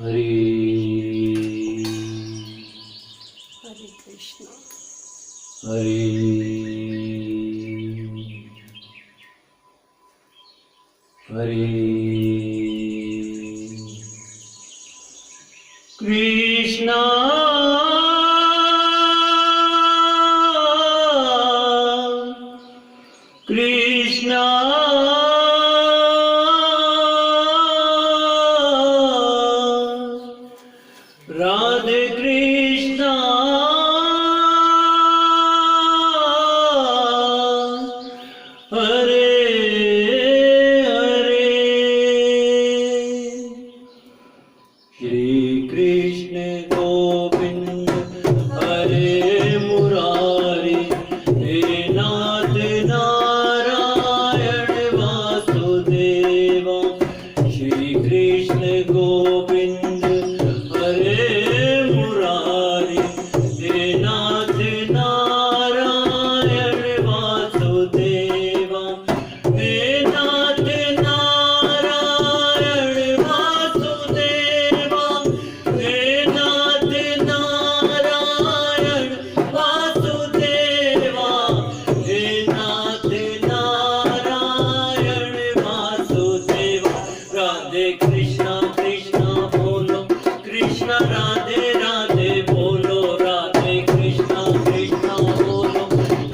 हरे हरे कृष्ण हरे हरे कृष्णा कृष्णा राधे कृष्णा हरे हरे श्री कृष्ण गोविंद हरे मुरारी हे नाथ नारायण वासुदेवा श्री कृष्ण गोविंद हरे मुरारी हे नाथ नारायण वासुदेवा हे नाथ नारायण वासुदेवा हे नाथ नारायण वासुदेवा हे नाथ नारायण वासुदेवा राधे कृष्णा कृष्णा बोलो कृष्णा राधे राधे बोलो राधे कृष्णा कृष्णा बोलो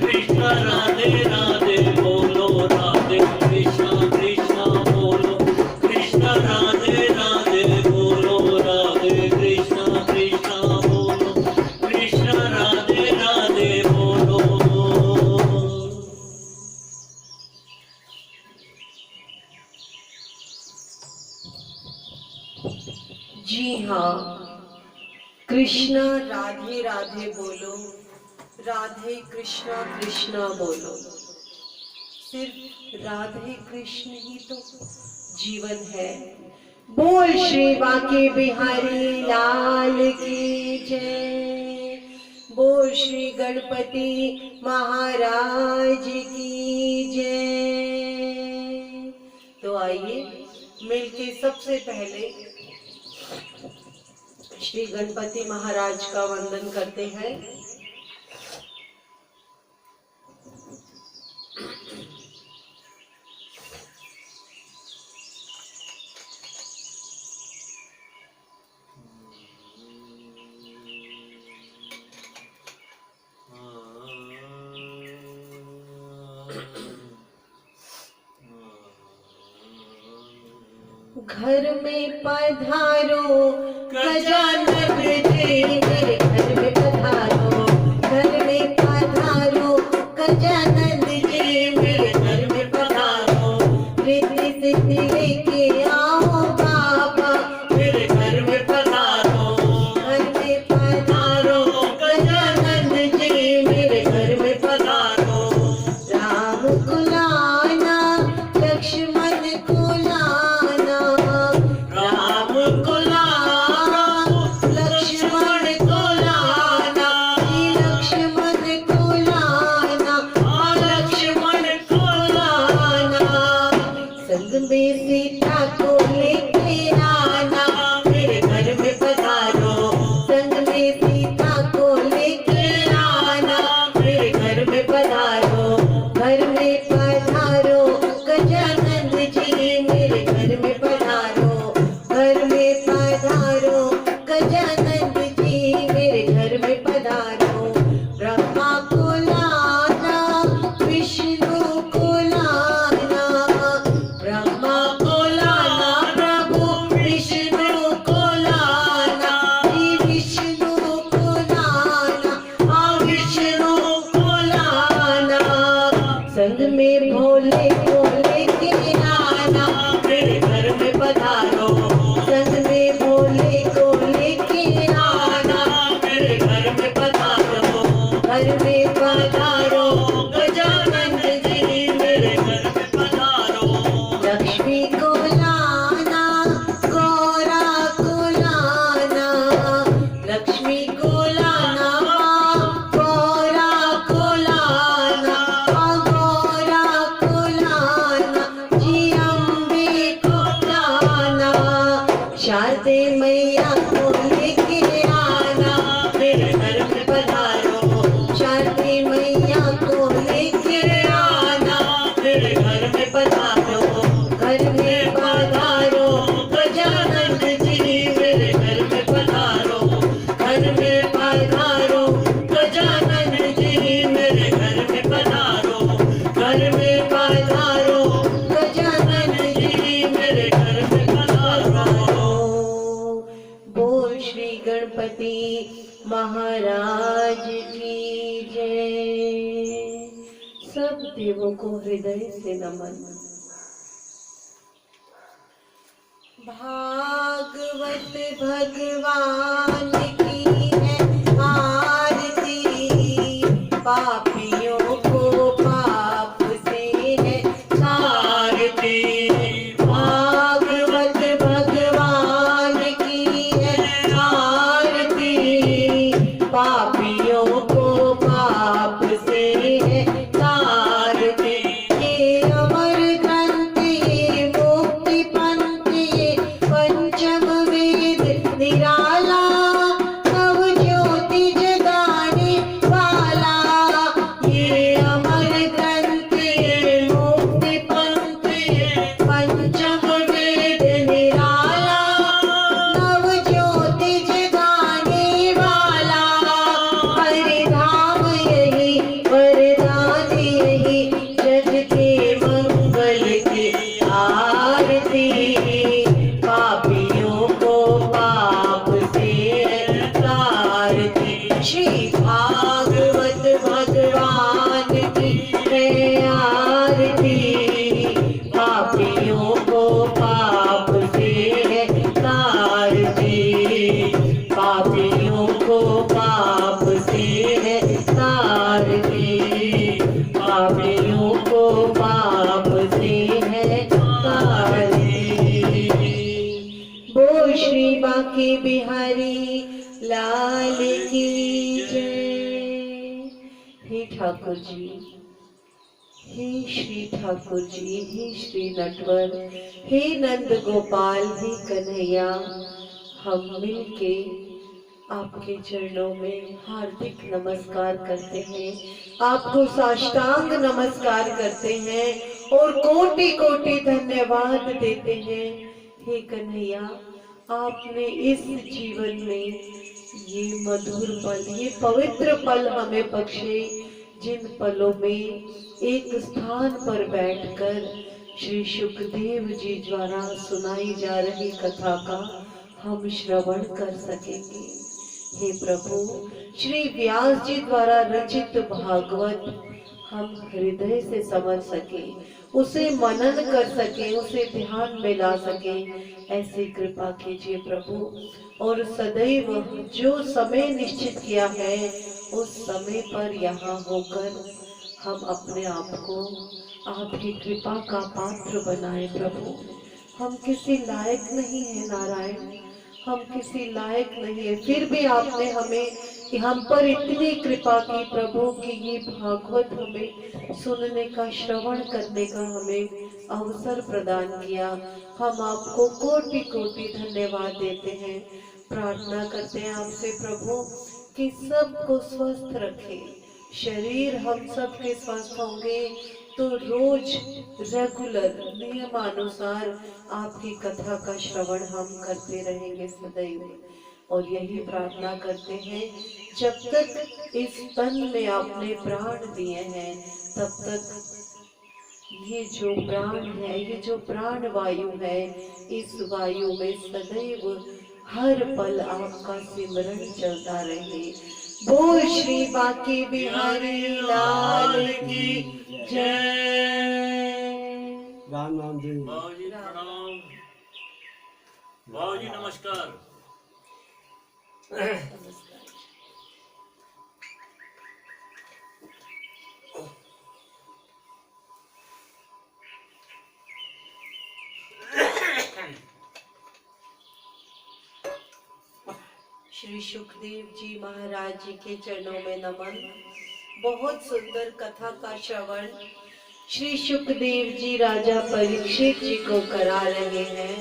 कृष्णा राधे राधे बोलो राधे कृष्णा कृष्णा बोलो कृष्णा राधे राधे बोलो राधे कृष्णा कृष्णा बोलो कृष्णा राधे राधे बोलो। जी हाँ, कृष्णा राधे राधे बोलो, राधे कृष्णा कृष्णा बोलो। सिर्फ राधे कृष्ण ही तो जीवन है। बोल श्री बांके बिहारी लाल की जय, बोल श्री गणपति महाराज की जय। तो आइए मिलके सबसे पहले श्री गणपति महाराज का वंदन करते हैं। घर में पधारो गजानन जी, मेरे घर में पधारो, घर में पधारो गजानन जी, मेरे घर में पधारो। रिद्धि सिद्धि लेके आओ बाबा, मेरे घर में पधारो, घर में पधारो गजानन जी, मेरे घर में पधारो। राम को लाना लक्ष्मण को लाना, राम को लाना लक्ष्मण को लाना, लक्ष्मण को लाना, लक्ष्मण को लाना। संग में सीता को लेके आना, मेरे घर में पधारो, संग में सीता को लेके आना, मेरे घर में पधारो। घर में पधारो गजानन जी, मेरे घर में पधारो, घर में पधारो गजानन जी, मेरे घर में पधारो। ब्रह्मा को लाना विष्णु को लाना, ब्रह्मा को लाना प्रभु विष्णु को लाना, विष्णु को लाना, विष्णु को लाना। संग में भोले भोले के आना, मेरे घर में पधारो, संग में भोले को लेके आना, मेरे घर में पधारो, घर में पधारो गजानन जी, मेरे घर में पधारो। लक्ष्मी को लाना गौरा को लाना, लक्ष्मी को लाना गौरा को लाना, गौरा को लाना जी, अम्बे को लाना। शारदे मैया गणपति महाराज की जय। सब देवों को हृदय से नमन। भागवत भगवान की है आरती, पापियों को पाप से है तारती। भागवत भगवान की है आरती, पापियों को पाप से है तारती। ये अमर ग्रंथ ये मुक्ति पंथ ये पंचम वेद निराला, नव ज्योति जगाने वाला। ये अमर ग्रंथ ये मुक्ति पंथ ये पंचम वेद निराला, नव ज्योति जगाने वाला। हरिधाम यही वरदान यही, जग के मंगल की आरती। पापियों को पाप से तारती। श्री भागवत भगवान की है आरती, पापियों को पाप से तारती। पापियों को पाप से तारती। पापियों को पाप से तारती। बोल श्री बांके बिहारी लाल की जय। हे ठाकुर जी, हे श्री ठाकुर जी, हे श्री नटवर, हे नंद गोपाल, हे कन्हैया, हम मिलके आपके चरणों में हार्दिक नमस्कार करते हैं, आपको साष्टांग नमस्कार करते हैं और कोटि कोटि धन्यवाद देते हैं। हे कन्हैया, आपने इस जीवन में ये मधुर पल, ये पवित्र पल हमें बख्शे, जिन पलों में एक स्थान पर बैठकर श्री सुखदेव जी द्वारा सुनाई जा रही कथा का हम श्रवण कर सकेंगे। हे प्रभु, श्री व्यास जी द्वारा रचित भागवत हम हृदय से समझ सके, उसे मनन कर सके, उसे ध्यान में ला सके, ऐसी कृपा कीजिए प्रभु। और सदैव जो समय निश्चित किया है उस समय पर यहाँ होकर हम अपने आप को आपकी कृपा का पात्र बनाए प्रभु। हम किसी लायक नहीं है नारायण, हम किसी लायक नहीं है, फिर भी आपने हमें हम पर इतनी कृपा की प्रभु कि ये भागवत हमें सुनने का, श्रवण करने का हमें अवसर प्रदान किया। हम आपको कोटि कोटि धन्यवाद देते हैं। प्रार्थना करते हैं आपसे प्रभु कि सबको स्वस्थ रखे। शरीर हम सब के स्वस्थ होंगे तो रोज रेगुलर नियमानुसार आपकी कथा का श्रवण हम करते रहेंगे सदैव। और यही प्रार्थना करते हैं, जब तक इस तन में आपने प्राण दिए हैं तब तक ये जो प्राण है, ये जो प्राण वायु है, इस वायु में सदैव हर पल आपका सिमरन चलता रहे। बोल श्री बांके बिहारी लाल की जय। राम नाम जी। बाबूजी प्रणाम। बाबूजी नमस्कार। श्री सुखदेव जी महाराज जी के चरणों में नमन। बहुत सुंदर कथा का श्रवण श्री सुखदेव जी राजा परीक्षित जी को करा रहे हैं।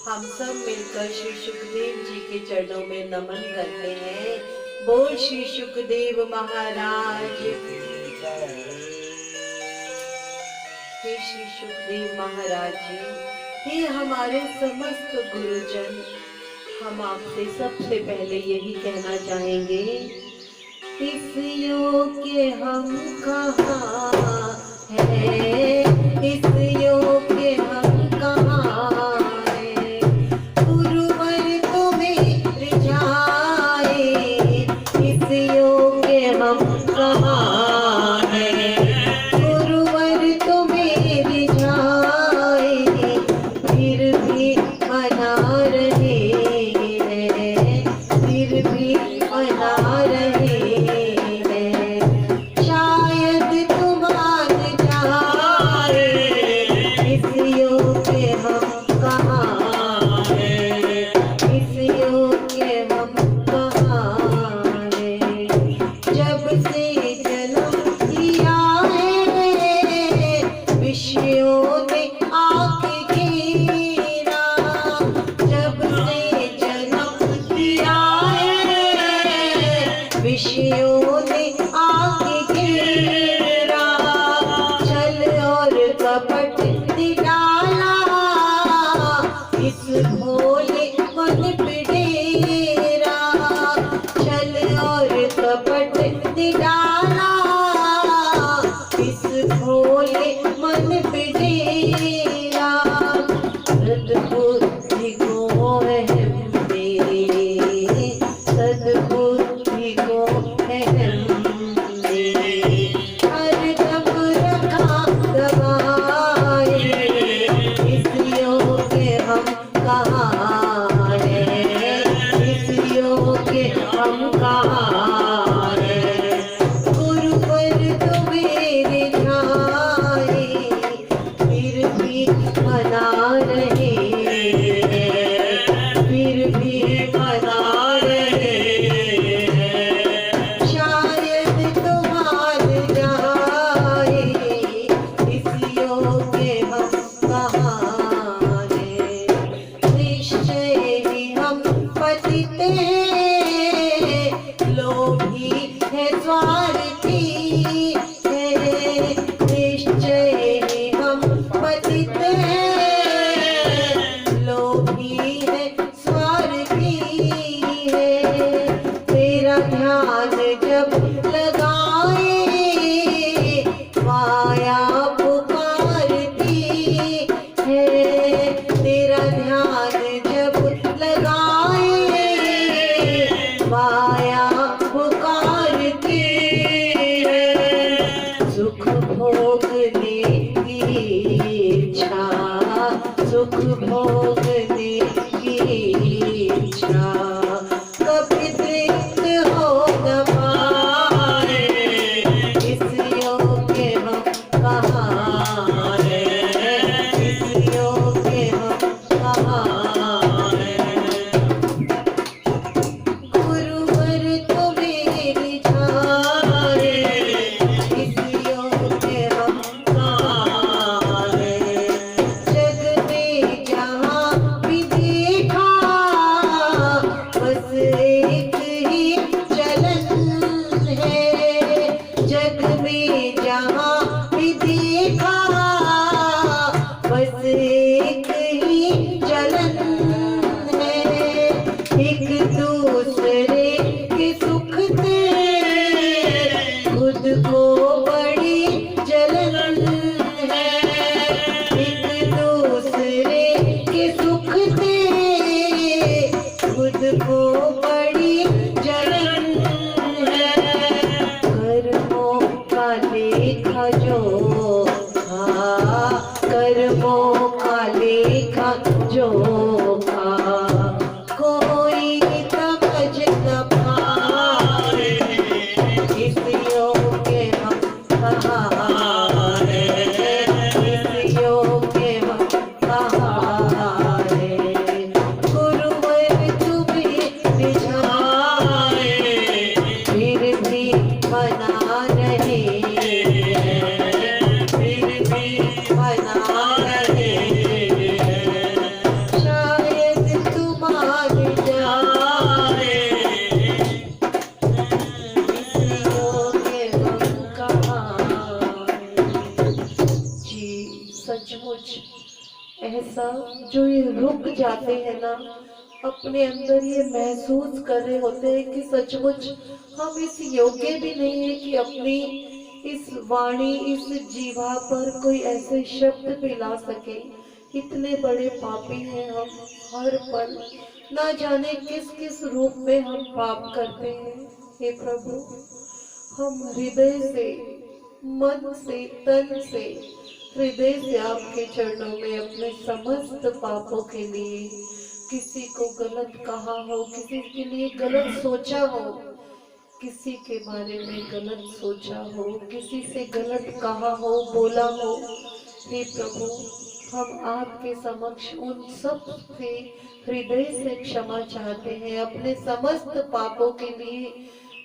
हम सब मिलकर श्री सुखदेव जी के चरणों में नमन करते हैं। बोल श्री सुखदेव महाराज। हे श्री सुखदेव महाराज जी, हे हमारे समस्त गुरुजन, हम आपसे सबसे पहले यही कहना चाहेंगे, इस योग्य हम कहाँ हैं, इस योग्य हम कहाँ हैं, गुरुवर तुम्हें रिझा भोले मन पे डेरा, छल और कपट निराला, इस भोले मन पे डेरा। सद्बुद्धि को अहम दे, सद्बुद्धि को अहम दे, हरदम रखा दबाए, इस योग्य हम कहाँ हैं, इस योग्य हम कहाँ हैं। गुरुवर तो मेरे ध्याए, फिर भी मना रहे, फिर भी मना रहे। शायद तुम्हार जाए, इस योग्य हम कहाँ हैं। निश्चय ही हम पतित हैं, लोभी है स्वार्थी है। निश्चय ही हम पतित हैं, लोभी है स्वार्थी है। तेरा ध्यान जब लगाए, माया पुकारती है। तेरा ध्यान जब लगाए, माया पुकारती है। सुख भोगने की इच्छा, सुख भोगने की इच्छा, कभी तृप्त हो न पाए, इस योग्य हम कहाँ हैं, इस योग्य हम कहाँ हैं। गुरुवर तो मेरी छाए, इस योग्य हम कहाँ हैं। जग में जहाँ भी देखा, बस एक ही चलन है। जग में जहाँ भी देखा, बस एक ही चलन है। एक दूसरे के सुख से खुद को बड़ी जलन है। एक दूसरे के सुख से खुद को बड़ी जलन है। कर्मों का लेखा जोखा, कर्मों का लेखा जोखा, कोई समझ न पाए, इस योग्य हम कहाँ हैं, इस योग्य हम कहाँ हैं। गुरुवर तुम्हें रिझाए, फिर भी मना रहे, फिर भी मना रहे। शायद तुम्हार जाए, इस योग्य हम कहाँ हैं। जी सचमुच ऐसा जो ये रुक जाते हैं ना, अपने अंदर ये महसूस कर रहे होते हैं कि सचमुच हम इस योग्य भी नहीं है कि अपनी इस वाणी, इस जीवा पर कोई ऐसे शब्द भी ला सके। इतने बड़े पापी हैं हम, हर पल ना जाने किस किस रूप में हम पाप करते हैं। हे प्रभु, हम हृदय से, मन से, तन से, हृदय से आपके चरणों में अपने समस्त पापों के लिए, किसी को गलत कहा हो, किसी के लिए गलत सोचा हो, किसी के बारे में गलत सोचा हो, किसी से गलत कहा हो, बोला हो, हे प्रभु, हम आपके समक्ष उन सब से हृदय से क्षमा चाहते हैं, अपने समस्त पापों के लिए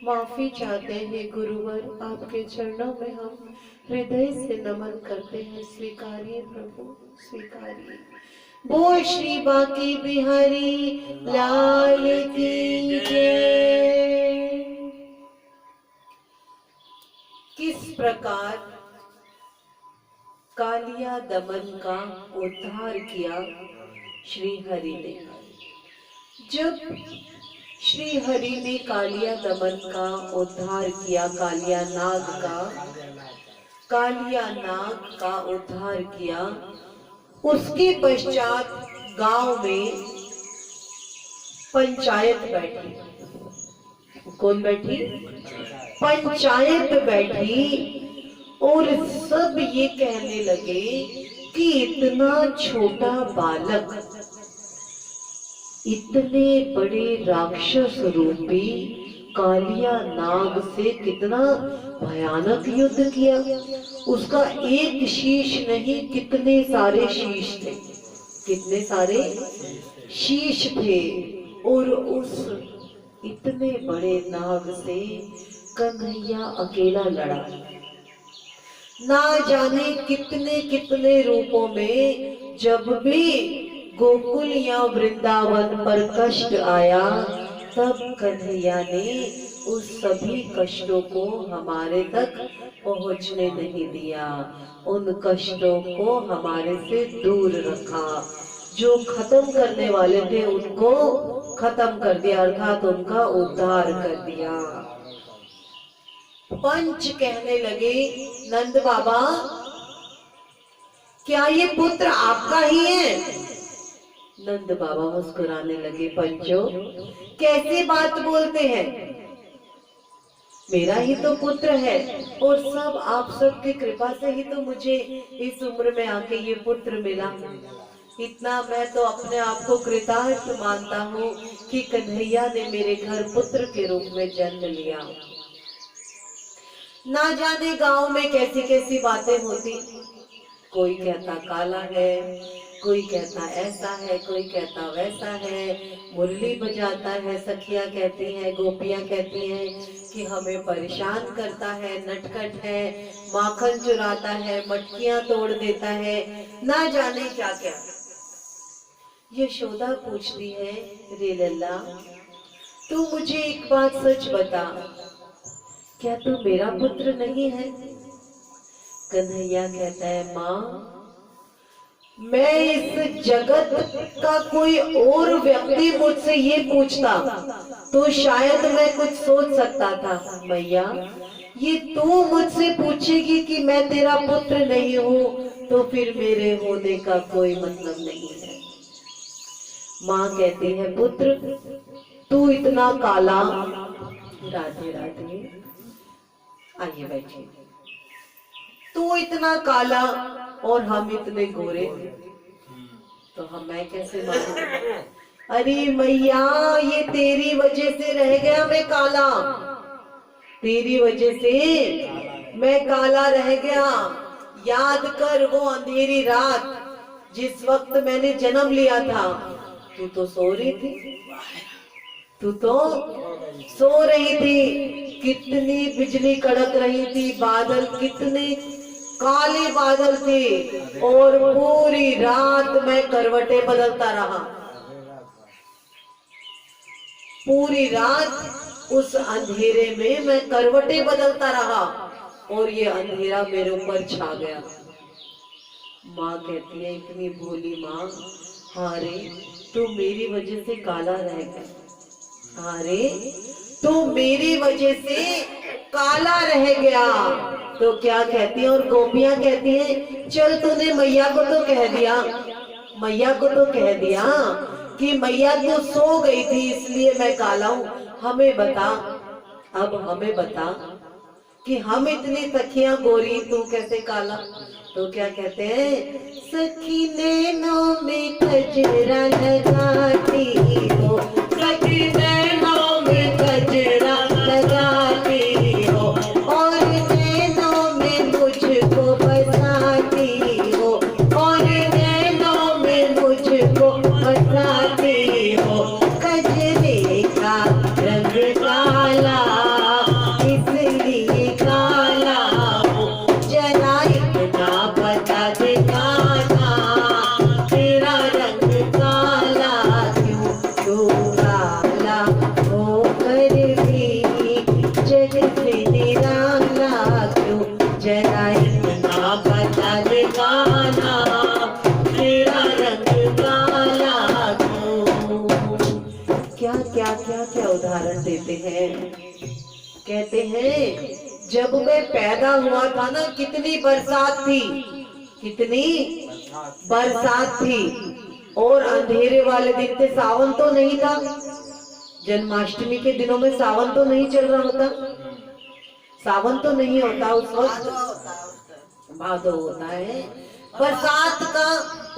माफी चाहते हैं। गुरुवर, आपके चरणों में हम हृदय से नमन करते हैं। स्वीकारिए प्रभु, स्वीकारिए। बोल श्री बांके बिहारी लाल की जय। किस प्रकार कालिया दमन का उद्धार किया, श्री हरि ने। जब श्री हरि ने कालिया दमन का उद्धार किया, कालिया नाग का उद्धार किया, उसके पश्चात गांव में पंचायत बैठी। कौन बैठी? पंचायत बैठी और सब ये कहने लगे कि इतना छोटा बालक इतने बड़े राक्षस रूपी कालिया नाग से कितना भयानक युद्ध किया। उसका एक शीश नहीं, कितने सारे शीश थे, कितने सारे शीश थे। और उस इतने बड़े नाग से कन्हैया अकेला लड़ा। ना जाने कितने कितने रूपों में जब भी गोकुल या वृंदावन पर कष्ट आया, तब कन्हैया ने उस सभी कष्टों को हमारे तक पहुंचने नहीं दिया, उन कष्टों को हमारे से दूर रखा। जो खत्म करने वाले थे उनको खत्म कर दिया, अर्थात उनका उद्धार कर दिया। पंच कहने लगे, नंद बाबा क्या ये पुत्र आपका ही है? नंद बाबा मुस्कुराने लगे, पंचो कैसी बात बोलते हैं, मेरा ही तो पुत्र है और सब आप सबकी कृपा से ही तो मुझे इस उम्र में आके ये पुत्र मिला। इतना मैं तो अपने आप को कृतार्थ मानता हूँ कि कन्हैया ने मेरे घर पुत्र के रूप में जन्म लिया। ना जाने गांव में कैसी कैसी बातें होती, कोई कहता काला है, कोई कहता ऐसा है, कोई कहता वैसा है, मुरली बजाता है, सखियां कहती हैं, गोपियां कहती हैं कि हमें परेशान करता है, नटखट है, माखन चुराता है, मटकियां तोड़ देता है, ना जाने क्या क्या। यशोदा पूछती है, रे लल्ला तू मुझे एक बात सच बता, क्या तू मेरा पुत्र नहीं है? कन्हैया कहता है, माँ मैं इस जगत का कोई और व्यक्ति मुझसे ये पूछता तो शायद मैं कुछ सोच सकता था। मैया ये तू मुझसे पूछेगी कि मैं तेरा पुत्र नहीं हूँ तो फिर मेरे होने का कोई मतलब नहीं है। माँ कहती है, पुत्र तू इतना काला, राधे राधे, आइए बैठिए, तू इतना काला और हम इतने गोरे, तो मैं कैसे मानूं? अरे मैया ये तेरी वजह से रह गया मैं काला, तेरी वजह से मैं काला रह गया। याद कर वो अंधेरी रात जिस वक्त मैंने जन्म लिया था, तू तो सो रही थी, तू तो सो रही थी, कितनी बिजली कड़क रही थी, बादल कितने काले बादल थे और पूरी रात मैं करवटें बदलता रहा। पूरी रात उस अंधेरे में मैं करवटें बदलता रहा और ये अंधेरा मेरे ऊपर छा गया। माँ कहती है, इतनी भोली माँ, हाँ रे तू मेरी वजह से काला रह गया, हाँ रे तू मेरी वजह से काला रह गया। तो क्या कहती है, और गोपियां कहती हैं, चल तूने मैया को तो कह दिया, मैया को तो कह दिया कि मैया तो सो गई थी इसलिए मैं काला हूँ, हमें बता, अब हमें बता कि हम इतनी सखियां गोरी, तू कैसे काला? तो क्या कहते हैं, सखी नैनों में कजरा लगाती हो, सखी नैनों में कजरा लगाती हो और नैनों में मुझको बसाती हो, और नैनों में मुझको बसाती हो। कजरे का रंग काला इसलिए काला हो, जरा इतना बता दे काला तेरा रंग काला क्यों? क्या क्या क्या उदाहरण देते हैं। कहते हैं जब मैं पैदा हुआ था ना, कितनी बरसात थी, कितनी बरसात थी, और अंधेरे वाले दिन थे, सावन तो नहीं था। जन्माष्टमी के दिनों में सावन तो नहीं चल रहा होता, सावन तो नहीं होता उस वक्त, भादो होता है, बरसात का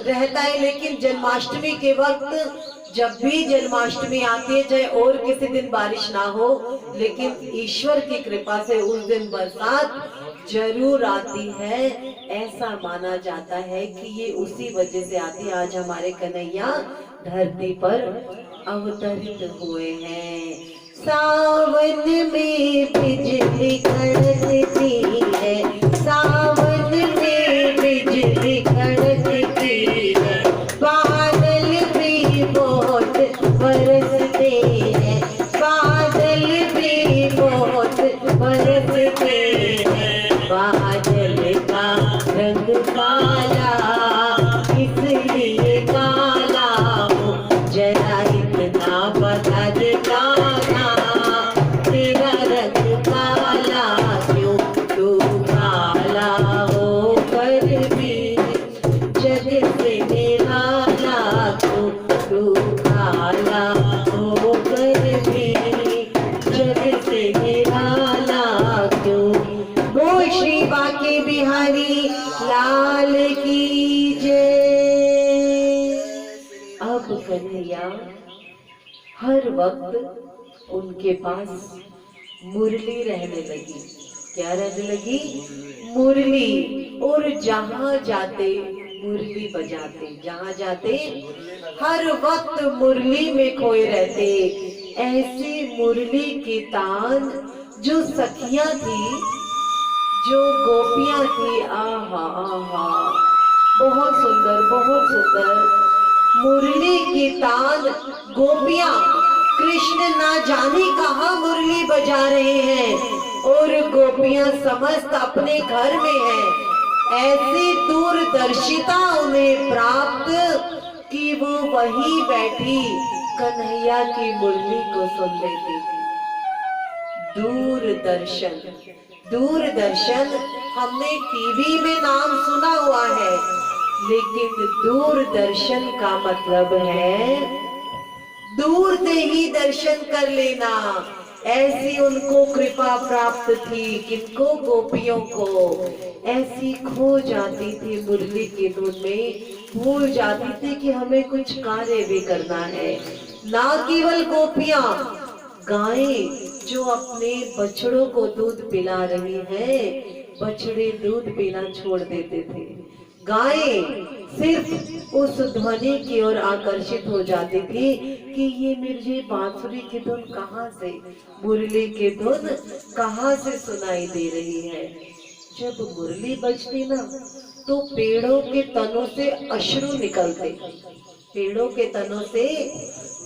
रहता है। लेकिन जन्माष्टमी के वक्त जब भी जन्माष्टमी आती है, चाहे और किसी दिन बारिश ना हो, लेकिन ईश्वर की कृपा से उस दिन बरसात जरूर आती है। ऐसा माना जाता है कि ये उसी वजह से आती है। आज हमारे कन्हैया धरती पर अवतरित हुए हैं। सावन में बिजली कड़कती है, सावन में बिजली कड़कती है, बादल भी बहुत बरसते हैं, बादल भी बहुत बरसते हैं। बादल का रंग काला इसलिए काला हो, जरा इतना बता दे काला, तेरा रंग काला क्यों, तू काला हो कर भी जग से निराला, क्यों तू काला हो कर भी जग से निराला क्यों। वो श्री बांके बिहारी लाल की जय। अब कन्हैया हर वक्त उनके पास मुरली रहने लगी। क्या रहने लगी? मुरली। और जहां जाते मुरली बजाते, जहां जाते हर वक्त मुरली में खोए रहते। ऐसी मुरली की तान जो सखियां थी, जो गोपियां थी, आहा आहा, बहुत सुंदर, बहुत सुंदर मुरली की तान। गोपियां कृष्ण ना जाने कहां मुरली बजा रहे हैं, और गोपियां समस्त अपने घर में हैं। ऐसी दूरदर्शिता उन्हें प्राप्त कि वो वहीं बैठी कन्हैया की मुरली को सुन लेती थी। दूरदर्शन, दूरदर्शन हमने टीवी में नाम सुना हुआ है, लेकिन दूरदर्शन का मतलब है दूर से ही दर्शन कर लेना। ऐसी उनको कृपा प्राप्त थी, किनको? गोपियों को। ऐसी खो जाती थी मुरली की धुन में, भूल जाती थी कि हमें कुछ कार्य भी करना है। ना केवल गोपियां, गायें जो अपने बछड़ों को दूध पिला रही हैं, बछड़े दूध पीना छोड़ देते थे। गायें सिर्फ उस ध्वनि की ओर आकर्षित हो जाती थी कि ये मुझे बांसुरी की धुन कहाँ से, मुरली की धुन कहाँ से सुनाई दे रही है। जब मुरली बजती ना, तो पेड़ों के तनों से अश्रु निकलते, पेड़ों के तनों से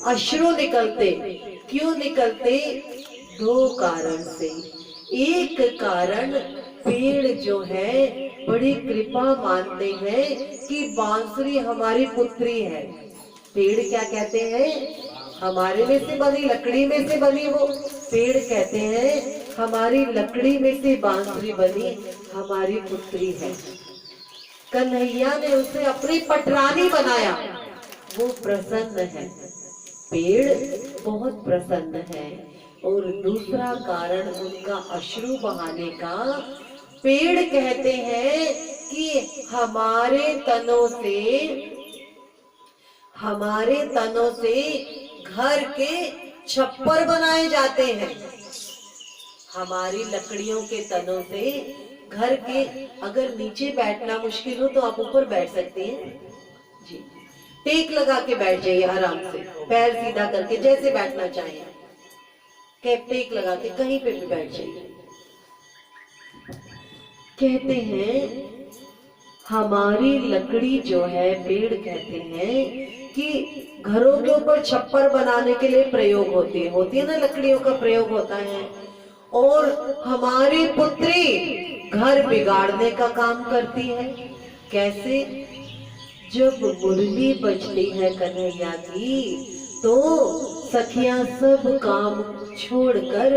अश्रु निकलते। क्यों निकलते? दो कारण से। एक कारण, पेड़ जो है बड़ी कृपा मानते हैं कि बांसुरी हमारी पुत्री है। पेड़ क्या कहते हैं? हमारे में से बनी, लकड़ी में से बनी वो। पेड़ कहते हैं हमारी लकड़ी में से बांसुरी बनी हमारी पुत्री है। कन्हैया ने उसे अपनी पटरानी बनाया, वो प्रसन्न है, पेड़ बहुत प्रसन्न है। और दूसरा कारण उनका अश्रु बहाने का, पेड़ कहते हैं कि हमारे तनों से घर के छप्पर बनाए जाते हैं। हमारी लकड़ियों के तनों से घर के, अगर नीचे बैठना मुश्किल हो तो आप ऊपर बैठ सकते हैं जी। टेक लगा के बैठ जाइए आराम से, पैर सीधा करके, जैसे बैठना चाहिए, टेक लगा के कहीं पे भी बैठ जाइए। कहते हैं हमारी लकड़ी जो है, पेड़ कहते हैं कि घरों के ऊपर छप्पर बनाने के लिए प्रयोग होती है ना, लकड़ियों का प्रयोग होता है। और हमारी पुत्री घर बिगाड़ने का काम करती है। कैसे? जब मुरली बजती है कन्हैया की, तो सखियां सब काम छोड़कर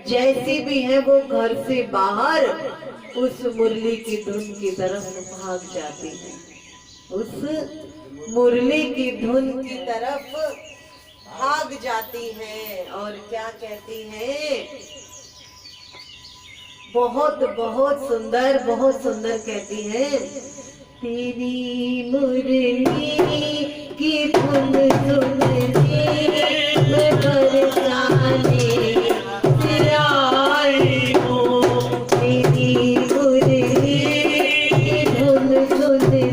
जैसी भी है वो घर से बाहर उस मुरली की धुन की तरफ भाग जाती है, उस मुरली की धुन की तरफ भाग जाती हैं और क्या कहती हैं, बहुत बहुत सुंदर कहती हैं, तेरी मुरली की धुन सुनने मैं बरसाने से आई हूँ, तेरी मुरली की धुन सुनने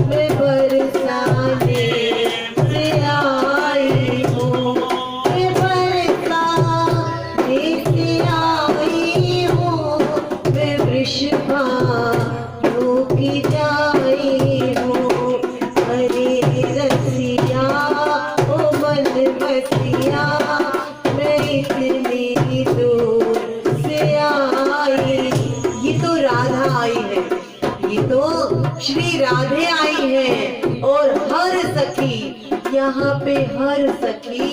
मैं बरसाने से आई हूँ, मैं बरसाने से आई हूँ, मैं वृषभानु की जाई हूँ, हरे रसिया ओ मन बसिया मैं इतनी दूर से आई। ये तो राधा आई है, ये तो श्री राधे आई है और हर सखी, यहाँ पे हर सखी,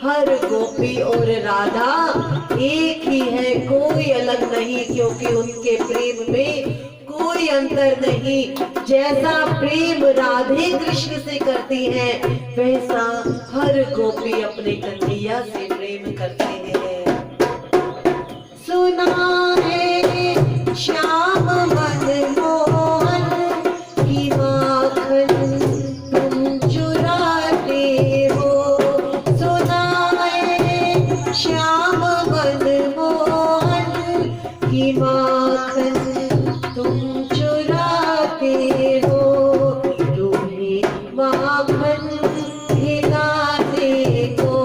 हर गोपी और राधा एक ही है, कोई अलग नहीं, क्योंकि उनके प्रेम में कोई अंतर नहीं। जैसा प्रेम राधे कृष्ण से करती हैं वैसा हर गोपी अपने कन्हैया से प्रेम करते हैं। सुना है श्याम मनमोहन की माखन तुम चुराते हो, सुना है श्याम मनमोहन की माखन तुम चुराते हो, तुम्हें माखन खिलाने को,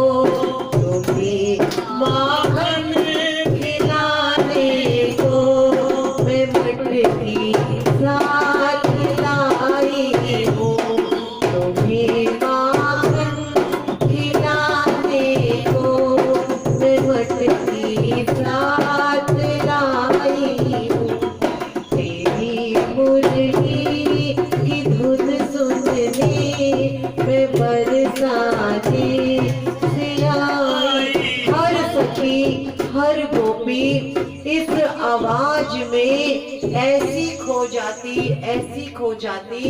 तुम्हें माखन खिलाने को मैं मटकी साथ लाई हूँ, तुम्हें माखन खिलाने को मैं मटकी साथ लाई हूँ, तेरी मुरली की धुन सुनने मैं बरसाने से आई। हर सखी, हर गोपी इस आवाज में ऐसी खो जाती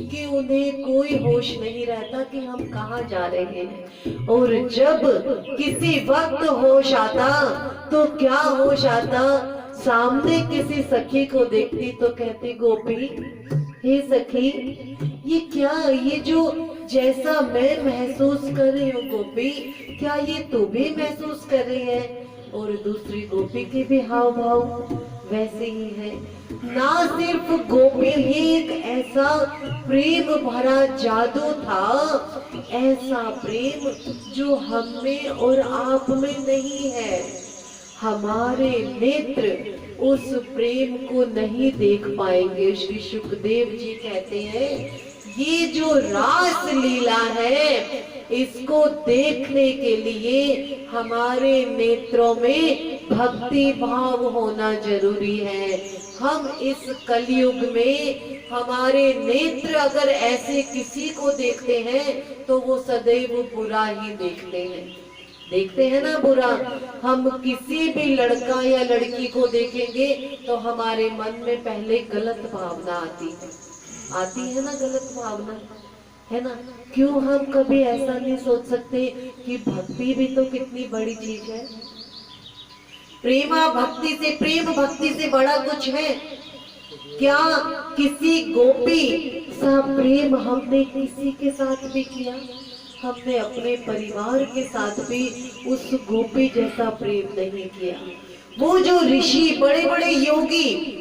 कि उन्हें कोई होश नहीं रहता कि हम कहाँ जा रहे हैं। और जब किसी वक्त होश आता तो क्या होश आता, सामने किसी सखी को देखती तो कहती, गोपी हे सखी, ये क्या, ये जो जैसा मैं महसूस कर रही हूँ गोपी, क्या ये तू भी महसूस कर रही है? और दूसरी गोपी के भी हाव भाव वैसे ही है। ना सिर्फ गोपी ही, एक ऐसा प्रेम भरा जादू था, ऐसा प्रेम जो हम में और आप में नहीं है। हमारे नेत्र उस प्रेम को नहीं देख पाएंगे। श्री सुखदेव जी कहते हैं, ये जो रास लीला है इसको देखने के लिए हमारे नेत्रों में भक्ति भाव होना जरूरी है। हम इस कलयुग में हमारे नेत्र अगर ऐसे किसी को देखते हैं तो वो सदैव बुरा ही देखते हैं ना, बुरा। हम किसी भी लड़का या लड़की को देखेंगे तो हमारे मन में पहले गलत भावना आती है ना, गलत भावना है ना। क्यों हम कभी ऐसा नहीं सोच सकते कि भक्ति भी तो कितनी बड़ी चीज है। प्रेम भक्ति से बड़ा कुछ है क्या? किसी गोपी सा प्रेम हमने किसी के साथ भी किया? हमने अपने परिवार के साथ भी उस गोपी जैसा प्रेम नहीं किया। वो जो ऋषि, बड़े बड़े योगी,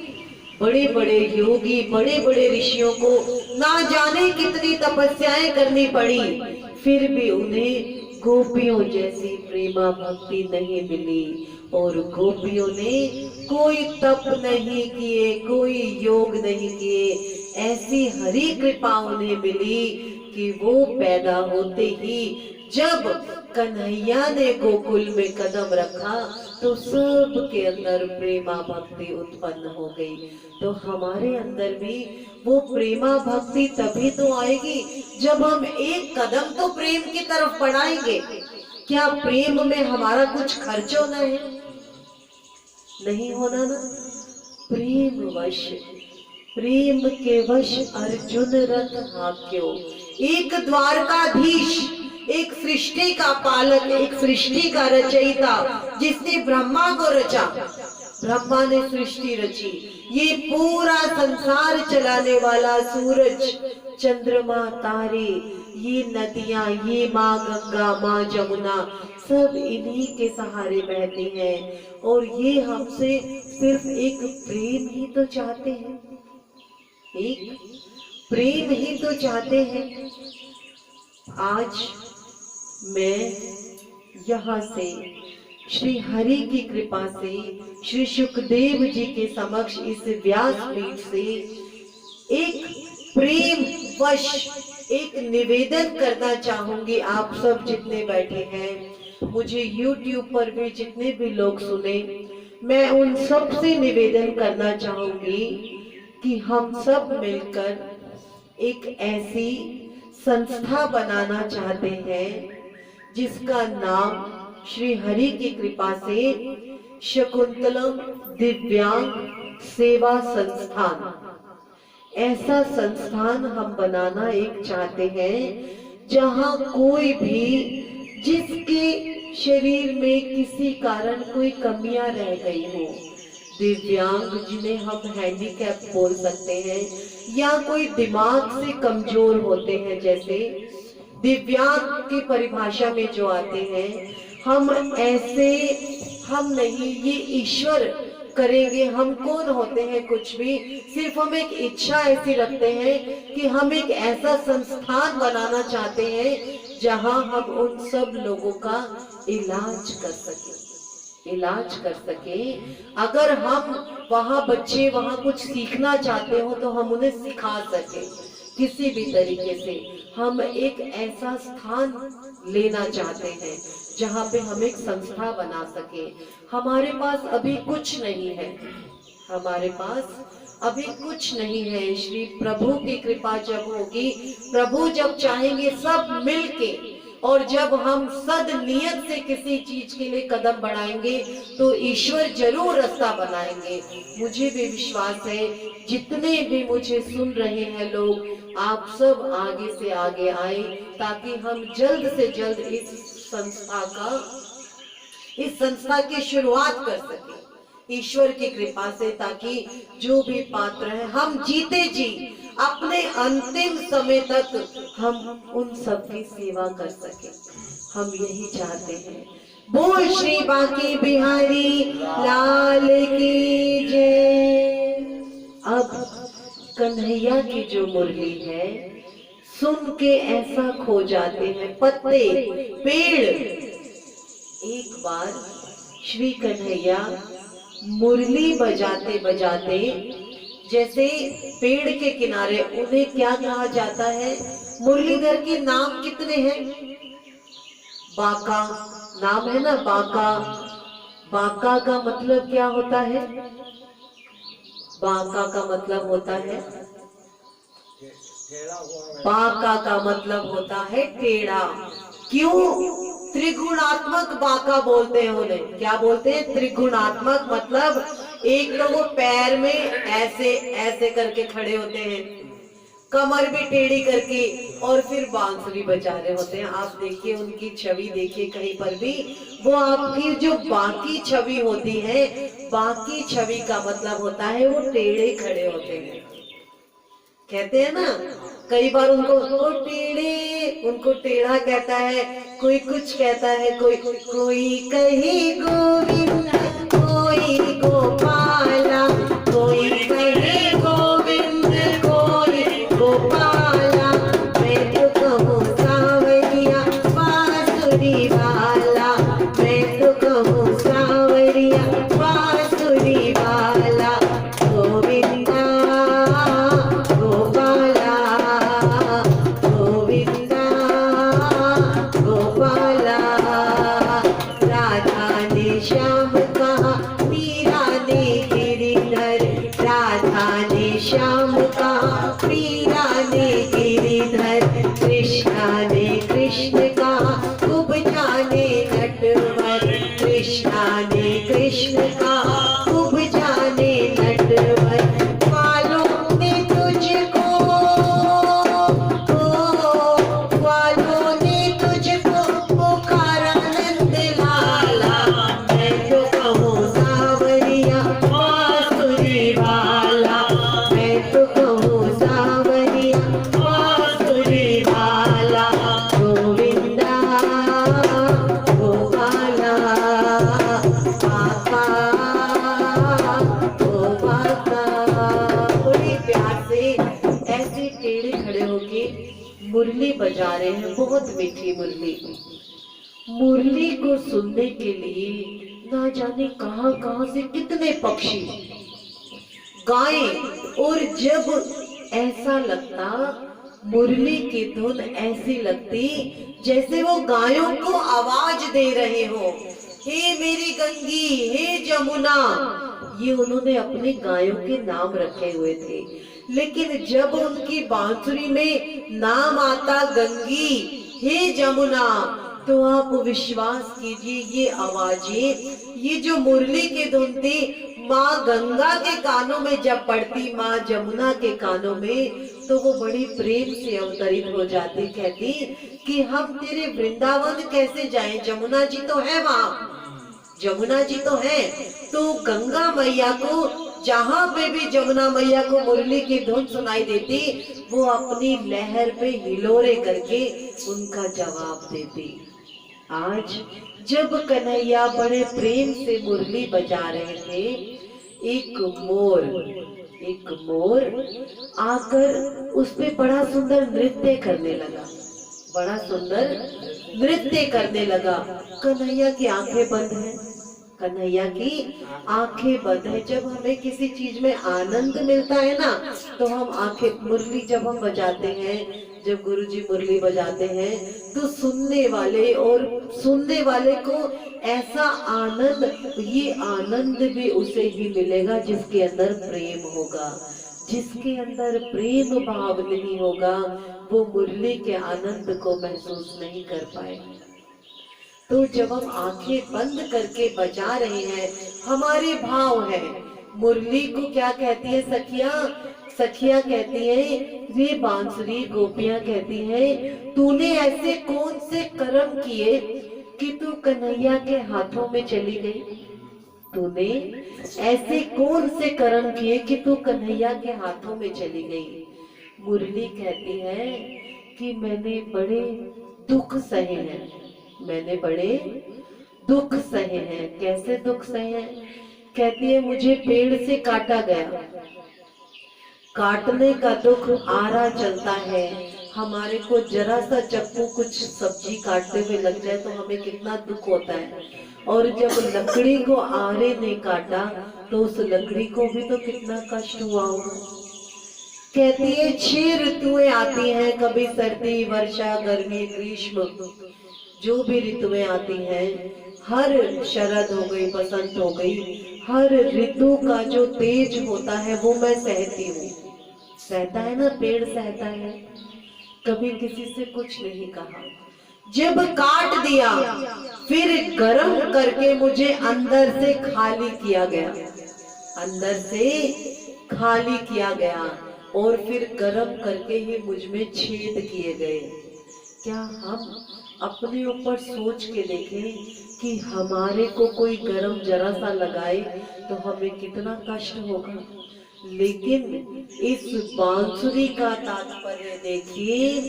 बड़े बड़े ऋषियों को ना जाने कितनी तपस्याएं करनी पड़ी, फिर भी उन्हें गोपियों जैसी प्रेमा भक्ति नहीं मिली। और गोपियों ने कोई तप नहीं किए, कोई योग नहीं किए, ऐसी हरि कृपा उन्हें मिली कि वो पैदा होते ही जब कन्हैया ने गोकुल में कदम रखा तो सब के अंदर प्रेमा भक्ति उत्पन्न हो गई। तो हमारे अंदर भी वो प्रेमा भक्ति तभी तो आएगी जब हम एक कदम तो प्रेम की तरफ बढ़ाएंगे। क्या प्रेम में हमारा कुछ खर्च होना है? नहीं होना ना। प्रेम के वश अर्जुन रथ हाक्यो। एक द्वारकाधीश, एक सृष्टि का पालक, एक सृष्टि का रचयिता, जिसने ब्रह्मा को रचा, ब्रह्मा ने सृष्टि रची, ये पूरा संसार चलाने वाला सूरज, चंद्रमा, तारे, ये नदियां, ये माँ गंगा, माँ जमुना, सब इन्हीं के सहारे बहते हैं। और ये हमसे सिर्फ एक प्रेम ही तो चाहते हैं, एक प्रेम ही तो चाहते हैं। आज मैं यहाँ से श्री हरि की कृपा से श्री सुखदेव जी के समक्ष इस व्यासपीठ से एक प्रेम वश एक निवेदन करना चाहूंगी। आप सब जितने बैठे हैं, मुझे YouTube पर भी जितने भी लोग सुने, मैं उन सब से निवेदन करना चाहूंगी कि हम सब मिलकर एक ऐसी संस्था बनाना चाहते हैं जिसका नाम श्री हरि की कृपा से शकुंतलम दिव्यांग सेवा संस्थान, ऐसा संस्थान हम बनाना एक चाहते हैं जहां कोई भी जिसके शरीर में किसी कारण कोई कमियां रह गई हो, दिव्यांग जिन्हें हम हैंडीकैप बोल सकते हैं, या कोई दिमाग से कमजोर होते हैं, जैसे दिव्यांग की परिभाषा में जो आते हैं, हम ऐसे हम नहीं, ये ईश्वर करेंगे। हम कौन होते हैं कुछ भी, सिर्फ हम एक इच्छा ऐसी रखते हैं कि हम एक ऐसा संस्थान बनाना चाहते हैं जहां हम उन सब लोगों का इलाज कर सके। अगर हम वहां बच्चे वहां कुछ सीखना चाहते हो तो हम उन्हें सिखा सके किसी भी तरीके से। हम एक ऐसा स्थान लेना चाहते हैं जहाँ पे हम एक संस्था बना सके। हमारे पास अभी कुछ नहीं है, हमारे पास अभी कुछ नहीं है। श्री प्रभु की कृपा जब होगी, प्रभु जब चाहेंगे सब मिलके, और जब हम सद नियत से किसी चीज के लिए कदम बढ़ाएंगे तो ईश्वर जरूर रास्ता बनाएंगे। मुझे भी विश्वास है, जितने भी मुझे सुन रहे हैं लोग, आप सब आगे से आगे आए ताकि हम जल्द से जल्द इस संस्था की शुरुआत कर सके ईश्वर की कृपा से, ताकि जो भी पात्र है हम जीते जी अपने अंतिम समय तक हम उन सब की सेवा कर सके। हम यही चाहते हैं। बोल श्री बांके बिहारी लाल की जय। अब कन्हैया की जो मुरली है, सुन के ऐसा खो जाते हैं पत्ते पेड़। एक बार श्री कन्हैया मुरली बजाते बजाते, जैसे पेड़ के किनारे, उन्हें क्या कहा जाता है, मुरलीधर के नाम कितने हैं? बाका नाम है ना, बाका। बाका का मतलब क्या होता है? बाका का मतलब होता है, बाका का मतलब होता है टेढ़ा। क्यों त्रिगुणात्मक बाका बोलते हैं उन्हें? क्या बोलते हैं? त्रिगुणात्मक। मतलब एक तो वो पैर में ऐसे ऐसे करके खड़े होते हैं, कमर भी टेढ़ी करके, और फिर बांसुरी बजा रहे होते हैं। आप देखिए उनकी छवि, देखिए कहीं पर भी, वो आपकी जो बाकी छवि होती है, बाकी छवि का मतलब होता है वो टेढ़े खड़े होते हैं। कहते हैं ना, कई बार उनको उनको टेढ़ा कहता है, कोई कुछ कहता है, कोई कहे गोविंद, कोई गोपाला, कोई कहे गोविंद, कोई गोपाला। मैं तो कहूँ सांवरिया बांसुरी वाला, मैं तो कहूँ सांवरिया बांसुरी वाला। गोविंदा गोपाला, गोविंदा गोपाला। राधा ने श्याम कहा, मीरा ने गिरिधर, राधा ने श्याम कहा, मीरा ने गिरिधर। कृष्णा ने कृष्ण कहा, खूब जाने बजा रहे हैं, बहुत मीठी मुरली। मुरली को सुनने के लिए ना जाने कहां कहां से कितने पक्षी गाएं। और जब ऐसा लगता, मुरली की धुन ऐसी लगती जैसे वो गायों को आवाज दे रहे हो, हे मेरी गंगी, हे जमुना। ये उन्होंने अपने गायों के नाम रखे हुए थे। लेकिन जब उनकी बांसुरी में नाम आता गंगी, हे जमुना, तो आप विश्वास कीजिए ये आवाजें, ये जो मुरली की धुन थी, माँ गंगा के कानों में जब पड़ती, माँ जमुना के कानों में, तो वो बड़ी प्रेम से अवतरित हो जाती। कहती कि हम तेरे वृंदावन कैसे जाएं, जमुना जी तो है वहां, जमुना जी तो है। तो गंगा मैया को जहां पे भी जमुना मैया को मुरली की धुन सुनाई देती, वो अपनी लहर पे हिलोरे करके उनका जवाब देती। आज जब कन्हैया बड़े प्रेम से मुरली बजा रहे थे, एक मोर आकर उस पे बड़ा सुंदर नृत्य करने लगा, बड़ा सुंदर नृत्य करने लगा। कन्हैया की आंखें बंद है, कन्हैया की आंखें बंद है। जब हमें किसी चीज में आनंद मिलता है ना, तो हम आंखें, मुरली जब हम बजाते हैं, जब गुरुजी मुरली बजाते हैं, तो सुनने वाले को ऐसा आनंद, ये आनंद भी उसे ही मिलेगा जिसके अंदर प्रेम होगा। जिसके अंदर प्रेम भाव नहीं होगा, वो मुरली के आनंद को महसूस नहीं कर पाएगा। तो जब हम आंखें बंद करके बजा रहे हैं, हमारे भाव है। मुरली को क्या कहती है सखिया? सखिया कहती है, ये बांसुरी गोपियां कहती है, तूने ऐसे कौन से कर्म किए कि तू कन्हैया के हाथों में चली गई? तूने ऐसे कौन से कर्म किए कि तू कन्हैया के हाथों में चली गई? मुरली कहती है कि मैंने बड़े दुख सहे हैं, मैंने बड़े दुख सहे हैं। कैसे दुख सहे हैं? कहती है, मुझे पेड़ से काटा गया, काटने का दुख आरा चलता है। हमारे को जरा सा चक्कू कुछ सब्जी काटते हुए लग जाए तो हमें कितना दुख होता है, और जब लकड़ी को आरे ने काटा तो उस लकड़ी को भी तो कितना कष्ट हुआ होगा। कहती है, 6 ऋतुएं आती हैं, कभी सर्दी, वर्षा, गर्मी, ग्रीष्म, जो भी ऋतुएं आती हैं, हर शरद हो गई, बसंत हो गई, हर ऋतु का जो तेज होता है वो मैं सहती हूँ। सहता है ना, पेड़ सहता है, कभी किसी से कुछ नहीं कहा। जब काट दिया, फिर गर्म करके मुझे अंदर से खाली किया गया, अंदर से खाली किया गया, और फिर गर्म करके ही मुझ में छेद किए गए। क्या हम अपने ऊपर सोच के देखें कि हमारे को कोई गरम जरा सा लगाए तो हमें कितना कष्ट होगा। लेकिन इस बांसुरी का तात्पर्य देखिए,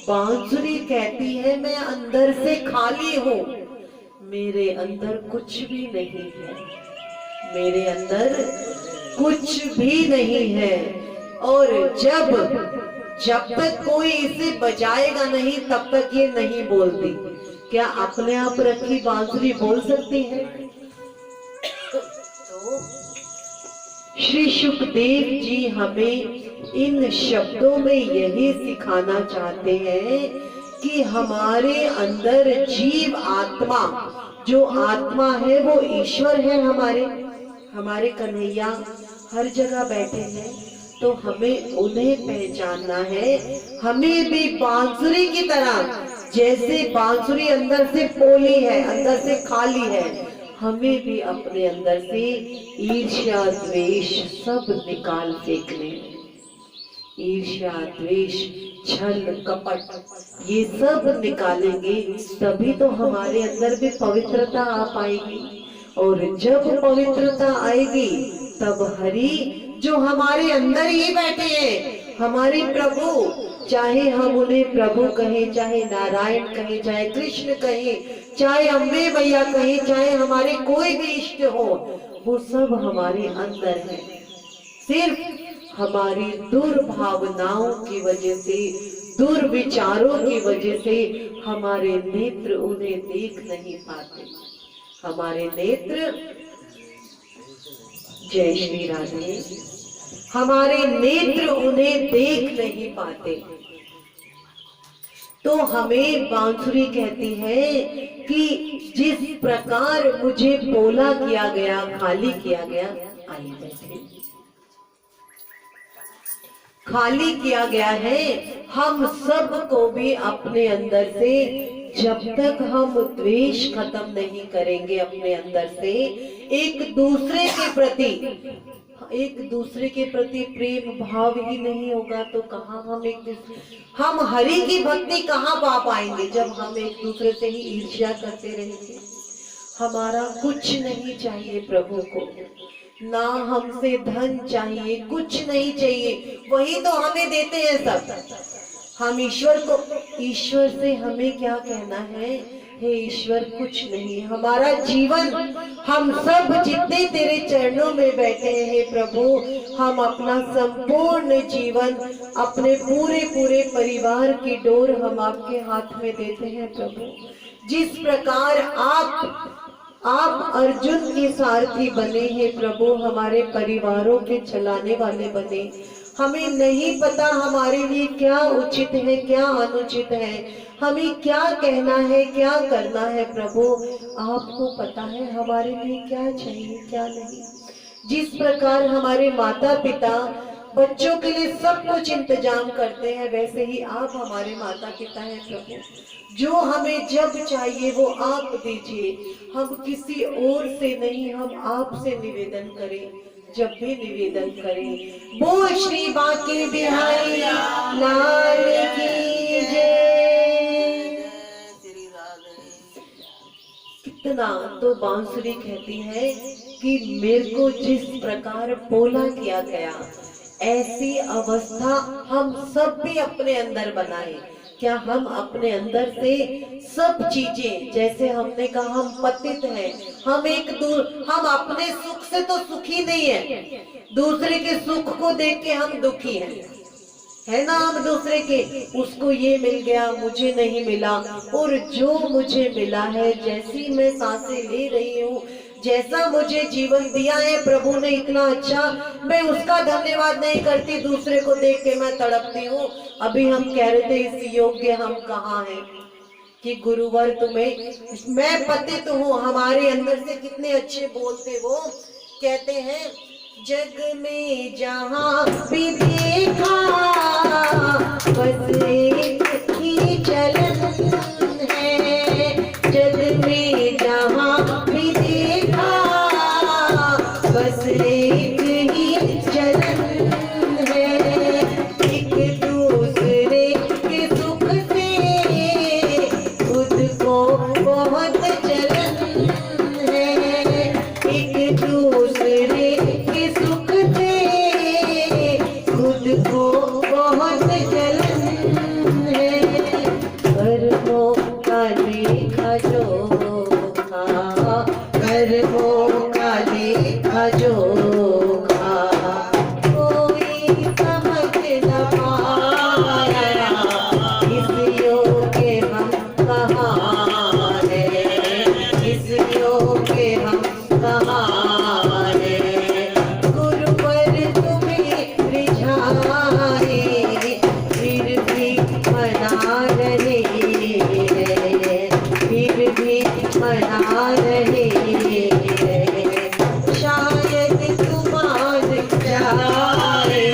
बांसुरी कहती है, मैं अंदर से खाली हूँ, मेरे अंदर कुछ भी नहीं है, मेरे अंदर कुछ भी नहीं है। और जब तक कोई इसे बजाएगा नहीं, तब तक ये नहीं बोलती। क्या अपने आप रखी बांसुरी बोल सकती है? तो श्री सुखदेव जी हमें इन शब्दों में यही सिखाना चाहते हैं कि हमारे अंदर जीव आत्मा, जो आत्मा है वो ईश्वर है। हमारे कन्हैया हर जगह बैठे हैं, तो हमें उन्हें पहचानना है। हमें भी बांसुरी की तरह, जैसे बांसुरी अंदर से पोली है, अंदर से खाली है, हमें भी अपने अंदर से ईर्ष्या, द्वेष सब निकाल फेंकने। ईर्ष्या, द्वेष, छल, कपट, ये सब निकालेंगे, तभी तो हमारे अंदर भी पवित्रता आ पाएगी। और जब पवित्रता आएगी, तब हरि जो हमारे अंदर ही बैठे हैं, हमारे प्रभु, चाहे हम उन्हें प्रभु कहें, चाहे नारायण कहें, चाहे कृष्ण कहें, चाहे अम्बे मैया कहें, चाहे हमारे कोई भी इष्ट हो, वो सब हमारे अंदर है। सिर्फ हमारी दुर्भावनाओं की वजह से, दुर्विचारों की वजह से हमारे नेत्र उन्हें देख नहीं पाते। हमारे नेत्र, जय श्री राधे, हमारे नेत्र उन्हें देख नहीं पाते। तो हमें बांसुरी कहती है कि जिस प्रकार मुझे पोला किया गया, खाली किया गया, आइए बैठे, खाली किया गया है, हम सब को भी अपने अंदर से, जब तक हम द्वेष खत्म नहीं करेंगे अपने अंदर से, एक दूसरे के प्रति प्रेम भाव ही नहीं होगा तो कहाँ हम हरि की भक्ति कहाँ पा पाएंगे जब हम एक दूसरे से ही ईर्ष्या करते रहेंगे। हमारा कुछ नहीं चाहिए प्रभु को, ना हमसे धन चाहिए, कुछ नहीं चाहिए, वही तो हमें देते हैं सब। हम ईश्वर से हमें क्या कहना है, हे ईश्वर कुछ नहीं, हमारा जीवन, हम सब जितने तेरे चरणों में बैठे हैं हे प्रभु, हम अपना संपूर्ण जीवन, अपने पूरे परिवार की डोर हम आपके हाथ में देते हैं प्रभु। जिस प्रकार आप अर्जुन के सारथी बने हैं प्रभु, हमारे परिवारों के चलाने वाले बने। हमें नहीं पता हमारे लिए क्या उचित है, क्या अनुचित है, हमें क्या कहना है, क्या करना है प्रभु, आपको पता है हमारे लिए क्या चाहिए, क्या नहीं। जिस प्रकार हमारे माता पिता बच्चों के लिए सब कुछ इंतजाम करते हैं, वैसे ही आप हमारे माता पिता हैं प्रभु। जो हमें जब चाहिए वो आप दीजिए, हम किसी और से नहीं, हम आपसे निवेदन करें, जब भी निवेदन करें। बोल श्री बांके बिहारी लाल की जय। कितना तो बांसुरी कहती है कि मेरे को जिस प्रकार पोला किया गया, ऐसी अवस्था हम सब भी अपने अंदर बनाए। क्या हम अपने अंदर से सब चीजें, जैसे हमने कहा हम पतित हैं, हम अपने सुख से तो सुखी नहीं है, दूसरे के सुख को देख के हम दुखी हैं, है ना। हम दूसरे के, उसको ये मिल गया मुझे नहीं मिला, और जो मुझे मिला है, जैसी मैं सांसें ले रही हूँ, जैसा मुझे जीवन दिया है प्रभु ने इतना अच्छा, मैं उसका धन्यवाद नहीं करती, दूसरे को देख के मैं तड़पती हूँ। अभी हम कह रहे थे इस योग्य हम कहाँ हैं कि गुरुवर तुम्हें, मैं पतित हूँ, हमारे अंदर से कितने अच्छे बोलते वो, कहते हैं जग में जहाँ भी देखा बस एक ही चलन है, जग में जहाँ भी देखा बस एक ही चलन है, एक दूसरे के सुख से खुद को बहुत जलन है, एक दूसरे के सुख से खुद को बहुत जलन है, कर्मों का देखा जोखा, कर्मों का देखा जोखा, कोई समझ न पाया, इस योग्य हम कहाँ हैं, इस योग्य हम कहाँ हैं। गुरुवर तुम्हें रिझाए फिर भी मना रहे हैं, फिर भी मना रहे हैं, शायद तुमान जाए,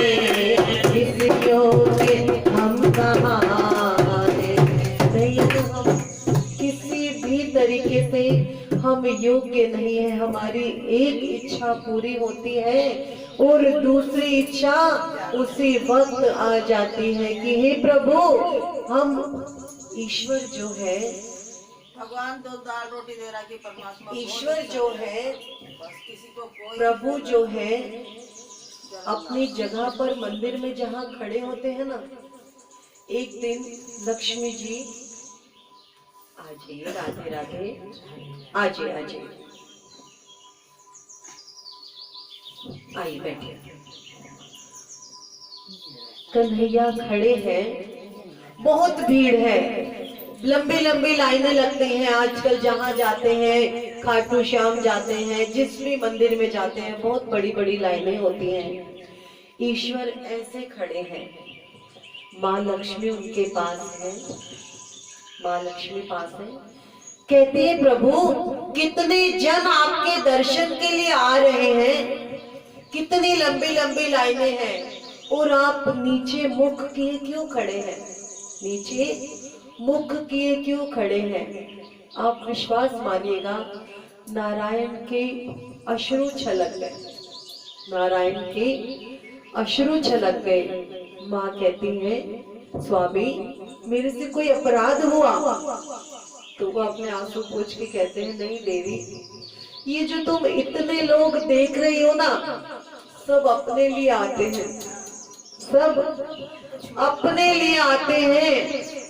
इस योग्य हम कहाँ हैं। नहीं तो हम किसी भी तरीके से हम योग्य नहीं है, हमारी एक इच्छा पूरी होती है और दूसरी इच्छा उसी वक्त आ जाती है कि हे प्रभु, हम ईश्वर जो है, भगवान तो दाल रोटी दे रहा कि परमात्मा ईश्वर जो है, बस किसी को कोई प्रभु जो है, अपनी जगह पर मंदिर में जहाँ खड़े होते हैं ना, एक दिन लक्ष्मी जी, आजिए राधे राधे, आजिए आजिए, आइए बैठे। कन्हैया खड़े हैं बहुत भीड़ है, लंबी लंबी लाइनें लगती हैं आजकल। जहाँ जाते हैं, खाटू श्याम जाते हैं, जिस भी मंदिर में जाते हैं, बहुत बड़ी बड़ी लाइनें होती हैं। ईश्वर ऐसे खड़े हैं, माँ लक्ष्मी उनके पास है, माँ लक्ष्मी पास है। कहती है प्रभु कितने जन आपके दर्शन के लिए आ रहे हैं, कितनी लंबी लंबी लाइनें हैं, और आप नीचे मुख किए क्यों खड़े हैं, नीचे मुख किए क्यों खड़े हैं। आप विश्वास मानिएगा, नारायण के अश्रु छलक गए, नारायण के अश्रु छलक गए। माँ कहती है स्वामी मेरे से कोई अपराध हुआ? तो वो अपने आंसू पोंछ के कहते हैं नहीं देवी, ये जो तुम इतने लोग देख रही हो ना, सब अपने लिए आते हैं, सब अपने लिए आते हैं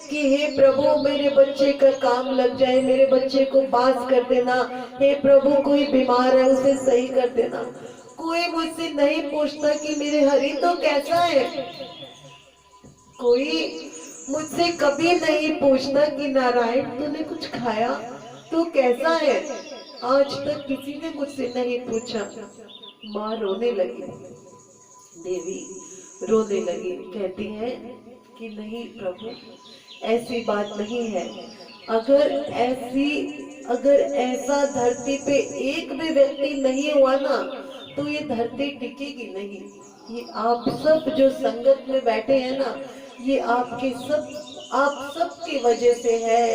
कि हे प्रभु मेरे बच्चे का काम लग जाए, मेरे बच्चे को पास कर देना, हे प्रभु कोई बीमार है उसे सही कर देना। कोई मुझसे नहीं पूछता कि मेरे हरि तो कैसा है, कोई मुझसे कभी नहीं पूछता कि नारायण तूने कुछ खाया, तू कैसा है, आज तक किसी ने मुझसे नहीं पूछा। माँ रोने लगी, देवी रोने लगी, कहती है कि नहीं प्रभु ऐसी बात नहीं है, अगर ऐसा धरती पे एक भी व्यक्ति नहीं हुआ ना तो ये धरती टिकेगी नहीं। ये आप सब जो संगत में बैठे हैं ना, ये आप सब की वजह से है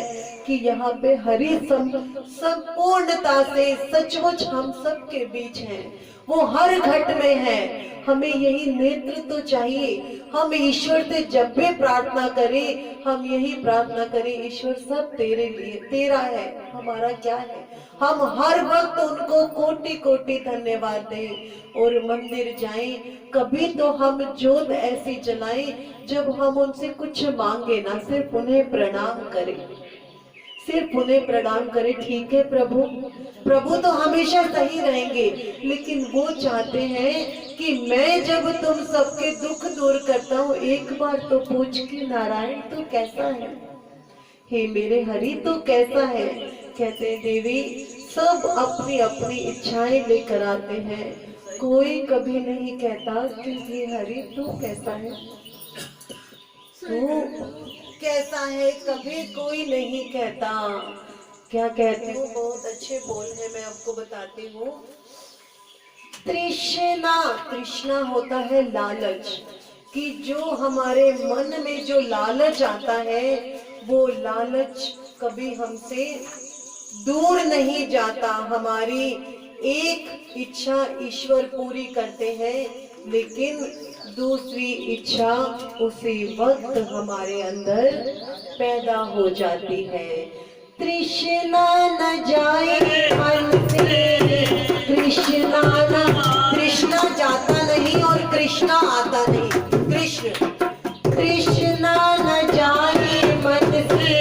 कि यहाँ पे हरि संपूर्णता से सचमुच हम सब के बीच हैं, वो हर घट में है। हमें यही नेत्र तो चाहिए, हम ईश्वर से जब भी प्रार्थना करें हम यही प्रार्थना करें, ईश्वर सब तेरे लिए, तेरा है, हमारा क्या है। हम हर वक्त उनको कोटि कोटि धन्यवाद दें और मंदिर जाएं, कभी तो हम ज्योत ऐसी जलाएं जब हम उनसे कुछ मांगे ना, सिर्फ उन्हें प्रणाम करें, सिर्फ उन्हें प्रणाम करें। ठीक है प्रभु, प्रभु तो हमेशा सही रहेंगे, लेकिन वो चाहते हैं कि मैं जब तुम सबके दुख दूर करता हूँ एक बार तो पूछ के नारायण तो कैसा है, हे मेरे हरि तो कैसा है। कहते हैं देवी सब अपनी अपनी इच्छाएं लेकर आते हैं, कोई कभी नहीं कहता कि हे हरि तू कैसा है, तू कैसा है, कभी कोई नहीं कहता। क्या कहती हूँ, बहुत अच्छे बोल है, मैं आपको बताती हूँ। तृष्णा, तृष्णा होता है लालच, कि जो हमारे मन में जो लालच आता है वो लालच कभी हमसे दूर नहीं जाता। हमारी एक इच्छा ईश्वर पूरी करते हैं, लेकिन दूसरी इच्छा उसी वक्त हमारे अंदर पैदा हो जाती है। तृष्णा न जाए मन से, कृष्णा जाता नहीं और कृष्णा आता नहीं। कृष्णा न जाए मन से,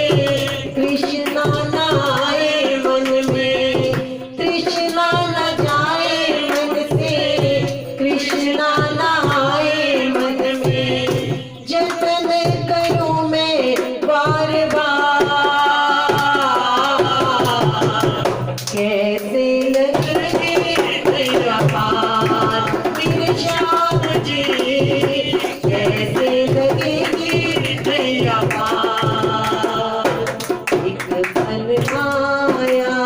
कृष्णा न आए मन में, कृष्णा न जाए मन से, कृष्णा न आए मन में। जतन करूं मैं बार बार, कैसे लगे मेरा पार, मेरे श्याम जी कैसे लगेगी मेरा पार। एक पल आया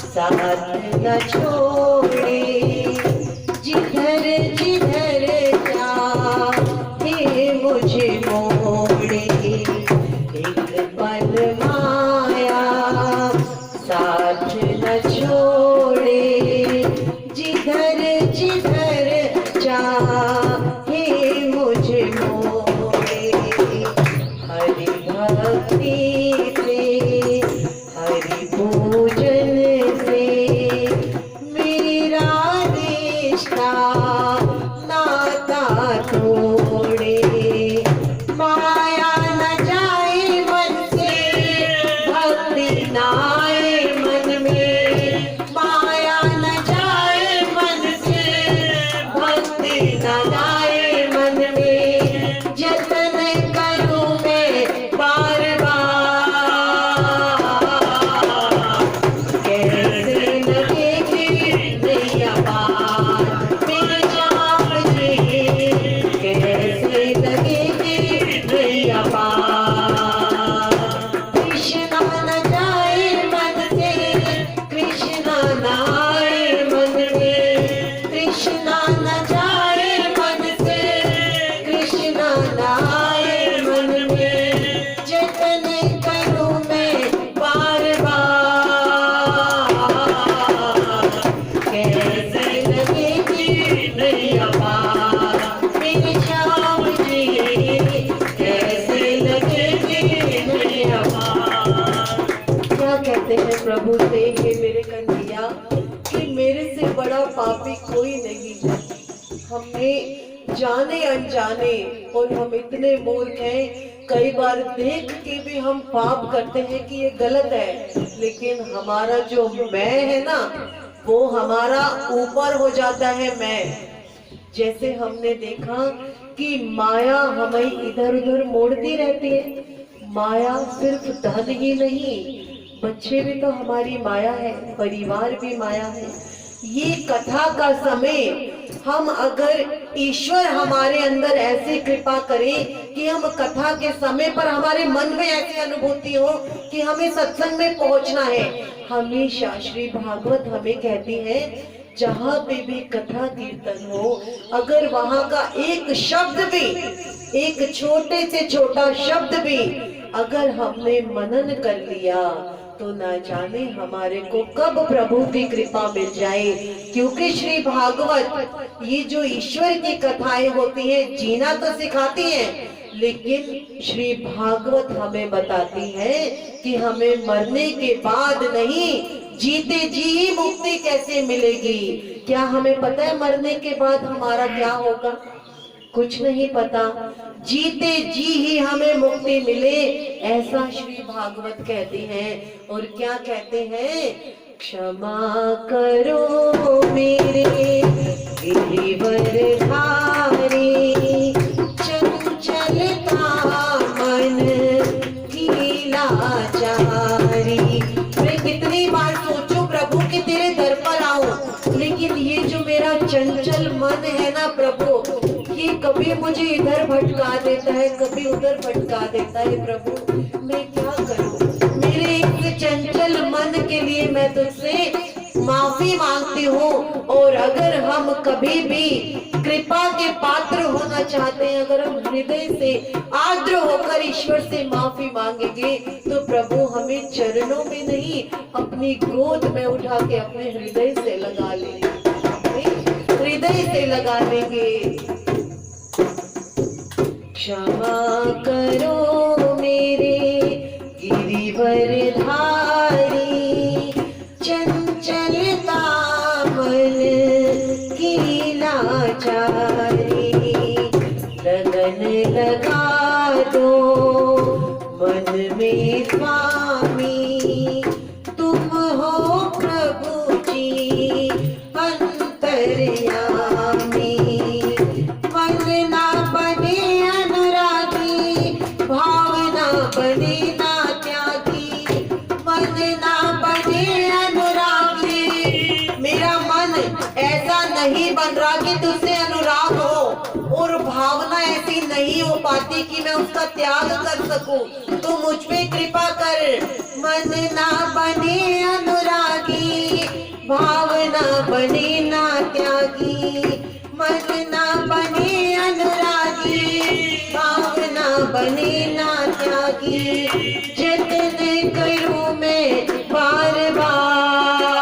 साथ न छोड़े, जिधर जिधर जाए मुझे मोड़े। एक पल माया साथ न छोड़े, जिधर जिधर चाहे मुझे मोड़े। हरि भक्ति से, हरि पूजन से मेरा रिश्ता नाता तोड़े। माया न जाए मन से, भक्ति न आए मन में, हे मेरे कन्हैया कि मेरे से बड़ा पापी कोई नहीं है। हमने जाने अनजाने, और हम इतने मूर्ख हैं, कई बार देख के भी हम पाप करते हैं कि ये गलत है, लेकिन हमारा जो मैं है ना, वो हमारा ऊपर हो जाता है मैं। जैसे हमने देखा कि माया हमें इधर उधर मोड़ती रहती है। माया सिर्फ धन ही नहीं, बच्चे भी तो हमारी माया है, परिवार भी माया है। ये कथा का समय हम अगर ईश्वर हमारे अंदर ऐसी कृपा करे कि हम कथा के समय पर हमारे मन में ऐसी अनुभूति हो कि हमें सत्संग में पहुंचना है। हमेशा श्री भागवत हमें कहती है, जहाँ पे भी कथा कीर्तन हो, अगर वहां का एक शब्द भी, एक छोटे से छोटा शब्द भी अगर हमने मनन कर लिया तो ना जाने हमारे को कब प्रभु की कृपा मिल जाए। क्योंकि श्री भागवत ये जो ईश्वर की कथाएं होती हैं, जीना तो सिखाती हैं, लेकिन श्री भागवत हमें बताती है कि हमें मरने के बाद नहीं, जीते जी ही मुक्ति कैसे मिलेगी। क्या हमें पता है मरने के बाद हमारा क्या होगा? कुछ नहीं पता। जीते जी ही हमें मुक्ति मिले, ऐसा श्री भागवत कहते हैं। और क्या कहते हैं? क्षमा करो मेरे गिरिवर धारी, चंचलता मन की लाचारी। मैं कितनी बार सोचूं प्रभु कि तेरे दर पर आऊं, लेकिन ये जो मेरा चंचल मन है ना प्रभु, ये कभी मुझे इधर भटका देता है, कभी उधर भटका देता है। प्रभु मैं क्या करूं? मेरे इस चंचल मन के लिए मैं तुझसे माफी मांगती हूँ। और अगर हम कभी भी कृपा के पात्र होना चाहते हैं, अगर हम हृदय से आर्द्र होकर ईश्वर से माफी मांगेंगे, तो प्रभु हमें चरणों में नहीं, अपनी गोद में उठा के अपने हृदय से लगा लेंगे, हृदय से लगा लेंगे। क्षमा करो मेरे गिरिवर धारी, चंचलता मन की लाचारी। लगन लगा दो मन में स्वामी, तुम हो प्रभु जी अंतर्यामी। मन ना बने अनुरागी, भावना बने ना त्यागी। मन ना बने अनुरागी, मेरा मन ऐसा नहीं बन रहा कि तुझसे अनुराग हो, और भावना ऐसी नहीं हो पाती कि मैं उसका त्याग कर सकूं। तो मुझ पे कृपा कर। मन ना बने अनुरागी, भावना बने ना त्यागी। मन ना बने अनुरागी, भावना बने ना त्यागी। जतन करूं मैं बार बार,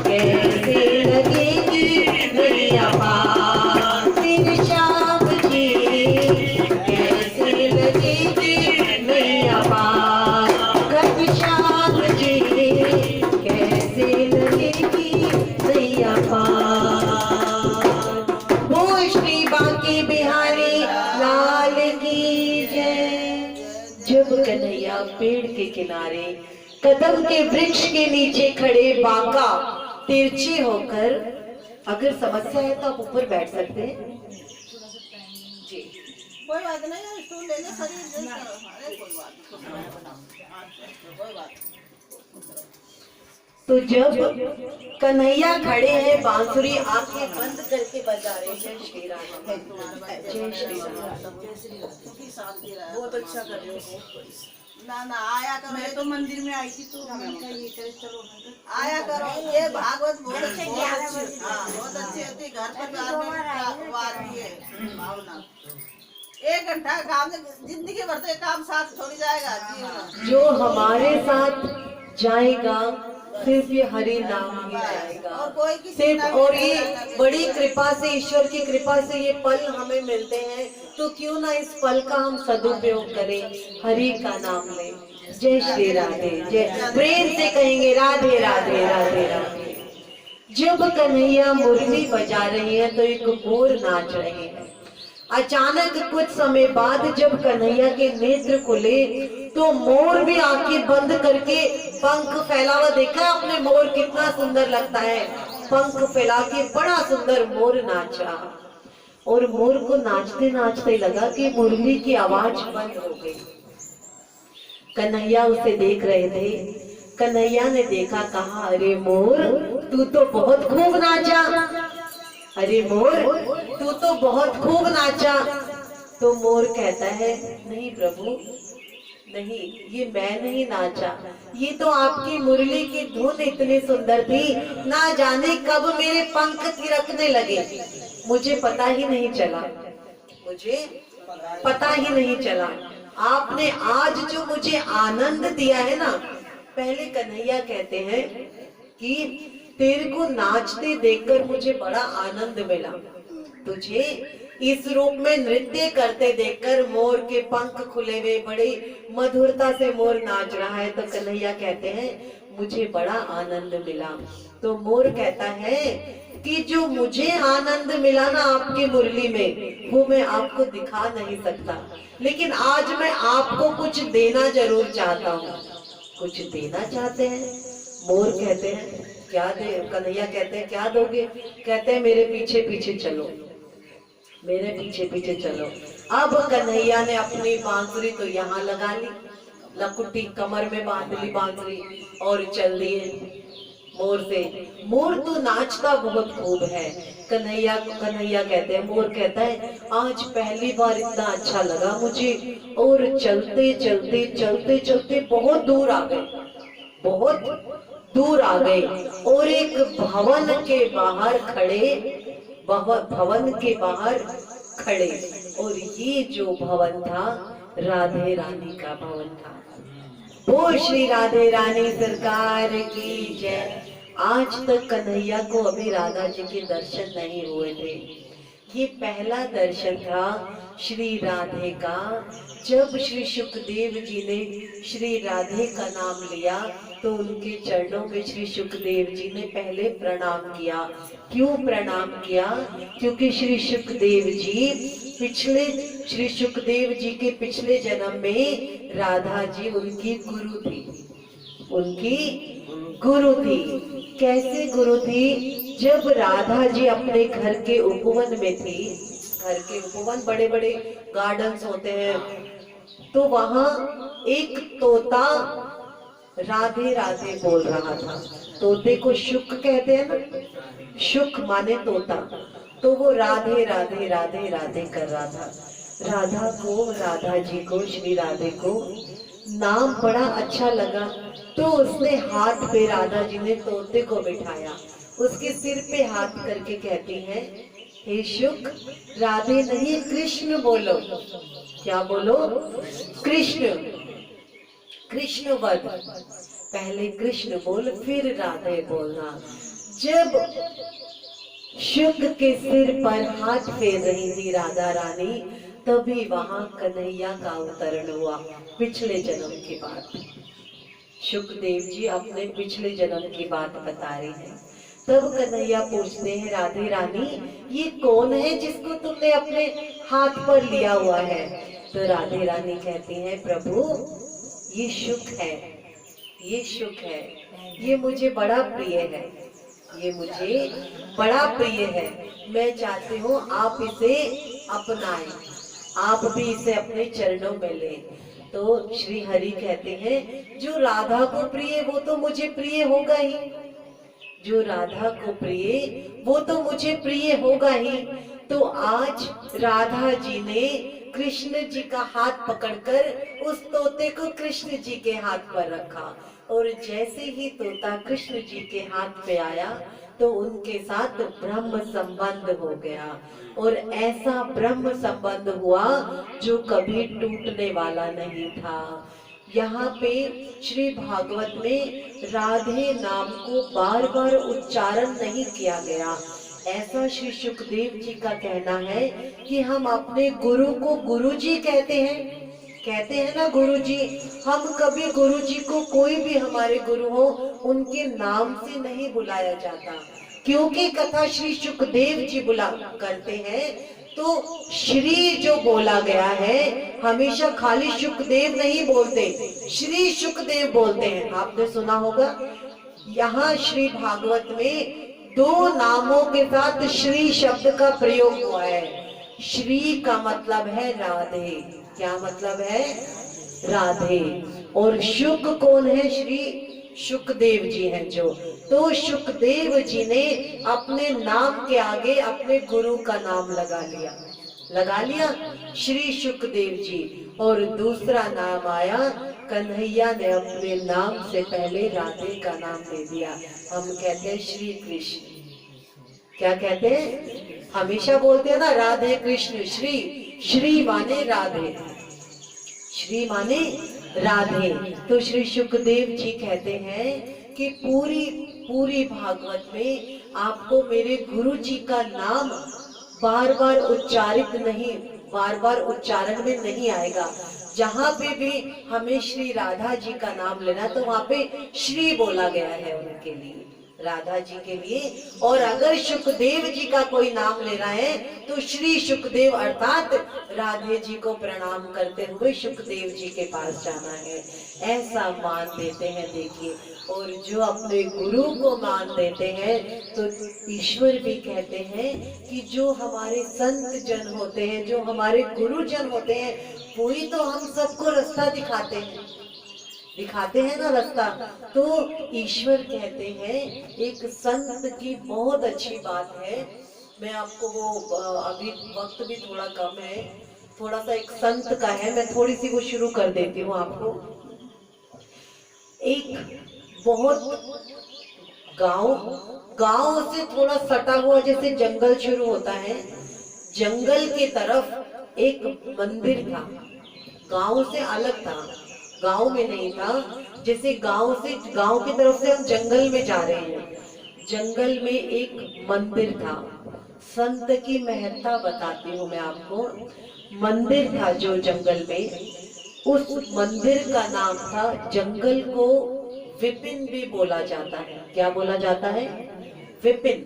कैसे लगेगी नैया पार। फिर श्याम जी कैसे लगेगी नैया पार। घनश्याम जी कैसे लगेगी नैया पार। बोल श्री बांके बिहारी लाल की जय। जब कन्हैया पेड़ के किनारे कदम के वृक्ष के नीचे खड़े बांका तिरछे होकर, अगर समस्या है तो आप ऊपर बैठ सकते हैं जी। कोई बात नहीं है, स्टूल ले ले, शरीर दे करो। अरे कोई बात नहीं, कोई बात नहीं। तो जब कन्हैया खड़े हैं, बांसुरी आंखें बंद करके बजा रहे हैं, जय श्री राम, जय श्री राम। सुखी शांति रहे। बहुत अच्छा कर रहे हो। ना ना आया करो। मैं तो मंदिर में आई थी तो मैंने कहा ये करे चलो आया करो। ये भागवत बहुत अच्छी, हाँ बहुत अच्छी होती है। घर परिवार में वो आती है भावना। 1 घंटा काम, जिंदगी भर तो ये काम साथ छोड़ जाएगा जीवन। जो हमारे साथ जाएगा सिर्फ ये हरि नाम ही जाएगा, और कोई किसी सिर्फ। और ये बड़ी कृपा से, ईश्वर की कृपा से ये पल हमें मिलते हैं, तो क्यों ना इस पल का हम सदुपयोग करें, हरि का नाम लें। जय श्री राधे, जय। प्रेम से कहेंगे राधे राधे राधे राधे। जब कन्हैया मुरली बजा रहे हैं तो एक मोर नाच रहे हैं। अचानक कुछ समय बाद जब कन्हैया के नेत्र खुले तो मोर भी आंखें बंद करके पंख फैला हुआ देखा आपने। मोर कितना सुंदर लगता है, पंख फैला के बड़ा सुंदर मोर नाचा। और मोर को नाचते नाचते लगा कि मुरली की आवाज बंद हो गई। कन्हैया उसे देख रहे थे। कन्हैया ने देखा, कहा, अरे मोर तू तो बहुत खूब नाचा, अरे मोर तू तो बहुत खूब नाचा। तो मोर कहता है, नहीं प्रभु नहीं, ये मैं नहीं नाचा, ये तो आपकी मुरली की धुन इतनी सुंदर थी, ना जाने कब मेरे पंख थिरकने लगे, मुझे पता ही नहीं चला, मुझे पता ही नहीं चला। आपने आज जो मुझे आनंद दिया है ना, पहले कन्हैया कहते हैं कि तेरे को नाचते देखकर मुझे बड़ा आनंद मिला, तुझे इस रूप में नृत्य करते देखकर, मोर के पंख खुले हुए बड़ी मधुरता से मोर नाच रहा है, तो कन्हैया कहते हैं मुझे बड़ा आनंद मिला। तो मोर कहता है कि जो मुझे आनंद मिला ना आपकी मुरली में, वो मैं आपको दिखा नहीं सकता, लेकिन आज मैं आपको कुछ देना जरूर चाहता हूँ। कुछ देना चाहते हैं? मोर कहते हैं क्या दे? कन्हैया कहते हैं क्या दोगे? कहते हैं मेरे पीछे पीछे चलो, मेरे पीछे पीछे चलो। अब कन्हैया ने अपनी बांसुरी तो यहाँ लगा ली, लकुटी कमर में बांध ली बांसुरी और चल दिए मोर से। मोर तो नाचता बहुत खूब है। कन्हैया कहते हैं, मोर कहता है आज पहली बार इतना अच्छा लगा मुझे, और चलते चलते चलते चलते बहुत दूर आ गए, बहुत दूर आ गए, और एक भवन के बाहर खड़े, और ये जो भवन था राधे रानी का भवन था। वो श्री राधे रानी सरकार की जय। आज तक कन्हैया को अभी राधा जी के दर्शन नहीं हुए थे। ये पहला दर्शन था श्री राधे का। जब श्री सुखदेव जी ने श्री राधे का नाम लिया तो उनके चरणों में श्री सुखदेव जी ने पहले प्रणाम किया। क्यों प्रणाम किया? क्योंकि श्री सुखदेव जी के पिछले जन्म में राधा जी उनकी गुरु थी, उनकी गुरु थी। कैसे गुरु थी? जब राधा जी अपने घर के उपवन में थी, घर के उपवन बड़े बड़े गार्डन्स होते हैं, तो वहां एक तोता राधे राधे बोल रहा था। तोते को शुक कहते हैं ना, शुक माने तोता। तो वो राधे राधे राधे राधे कर रहा था। राधा जी को श्री राधे को नाम बड़ा अच्छा लगा, तो उसने हाथ पे, राधा जी ने तोते को बिठाया, उसके सिर पे हाथ करके कहती है, हे शुक, राधे नहीं कृष्ण बोलो। क्या बोलो? कृष्ण, कृष्ण वद। पहले कृष्ण बोल, फिर राधे बोलना। जब शुक के सिर पर हाथ फेर रही थी राधा रानी, तभी वहां कन्हैया का अवतरण हुआ पिछले जन्म की बात। सुखदेव जी अपने पिछले जन्म की बात बता रही हैं। तब कन्हैया पूछते हैं, राधे रानी ये कौन है जिसको तुमने अपने हाथ पर लिया हुआ है? तो राधे रानी कहती हैं, प्रभु ये शुक है, ये शुक है, ये मुझे बड़ा प्रिय है, ये मुझे बड़ा प्रिय है। मैं चाहती हूँ आप इसे अपनाएं, आप भी इसे अपने चरणों में लें। तो श्री हरि कहते हैं, जो राधा को प्रिय वो तो मुझे प्रिय होगा ही, जो राधा को प्रिय वो तो मुझे प्रिय होगा ही। तो आज राधा जी ने कृष्ण जी का हाथ पकड़कर उस तोते को कृष्ण जी के हाथ पर रखा, और जैसे ही तोता कृष्ण जी के हाथ पे आया तो उनके साथ ब्रह्म संबंध हो गया, और ऐसा ब्रह्म संबंध हुआ जो कभी टूटने वाला नहीं था। यहाँ पे श्री भागवत में राधे नाम को बार बार उच्चारण नहीं किया गया। ऐसा श्री सुखदेव जी का कहना है कि हम अपने गुरु को गुरु जी कहते हैं, कहते हैं ना गुरु जी, हम कभी गुरु जी को, कोई भी हमारे गुरु हो, उनके नाम से नहीं बुलाया जाता, क्योंकि कथा श्री सुखदेव जी बुला करते हैं। तो श्री जो बोला गया है, हमेशा खाली सुखदेव नहीं बोलते, श्री सुखदेव बोलते हैं। आपने सुना होगा, यहाँ श्री भागवत में 2 नामों के साथ श्री शब्द का प्रयोग हुआ है। श्री का मतलब है राधे। क्या मतलब है? राधे। और शुक कौन है? श्री सुखदेव जी हैं जो। तो सुखदेव जी ने अपने नाम के आगे अपने गुरु का नाम लगा लिया श्री सुखदेव जी। और दूसरा नाम आया, कन्हैया ने अपने नाम से पहले राधे का नाम दे दिया। हम कहते हैं श्री कृष्ण। क्या कहते हैं? हमेशा बोलते हैं ना राधे कृष्ण। श्री माने राधे, श्री माने राधे। तो श्री सुखदेव जी कहते हैं कि पूरी भागवत में आपको मेरे गुरु जी का नाम बार बार उच्चारण में नहीं आएगा। जहाँ पे भी हमें श्री राधा जी का नाम लेना, तो वहाँ पे श्री बोला गया है उनके लिए, राधा जी के लिए। और अगर सुखदेव जी का कोई नाम लेना है तो श्री सुखदेव अर्थात राधे जी को प्रणाम करते हुए सुखदेव जी के पास जाना है, ऐसा मान देते हैं। देखिए, और जो अपने गुरु को मान देते हैं तो ईश्वर भी कहते हैं कि जो हमारे संत जन होते हैं, जो हमारे गुरु जन होते हैं, वही तो हम सबको रास्ता दिखाते हैं ना रास्ता। तो ईश्वर कहते हैं, एक संत की बहुत अच्छी बात है, मैं आपको वो अभी वक्त भी थोड़ा कम है, थोड़ा सा एक संत का है, मैं थोड़ी सी वो शुरू कर देती हूँ आपको। एक बहुत गांव से थोड़ा सटा हुआ जैसे जंगल शुरू होता है, जंगल की तरफ एक मंदिर था, गांव से अलग था, गांव में नहीं था। जैसे गांव की तरफ से हम जंगल में जा रहे हैं, जंगल में एक मंदिर था। संत की महत्ता बताती हूँ मैं आपको। मंदिर था जो जंगल में, उस मंदिर का नाम था, जंगल को विपिन भी बोला जाता है। क्या बोला जाता है? विपिन,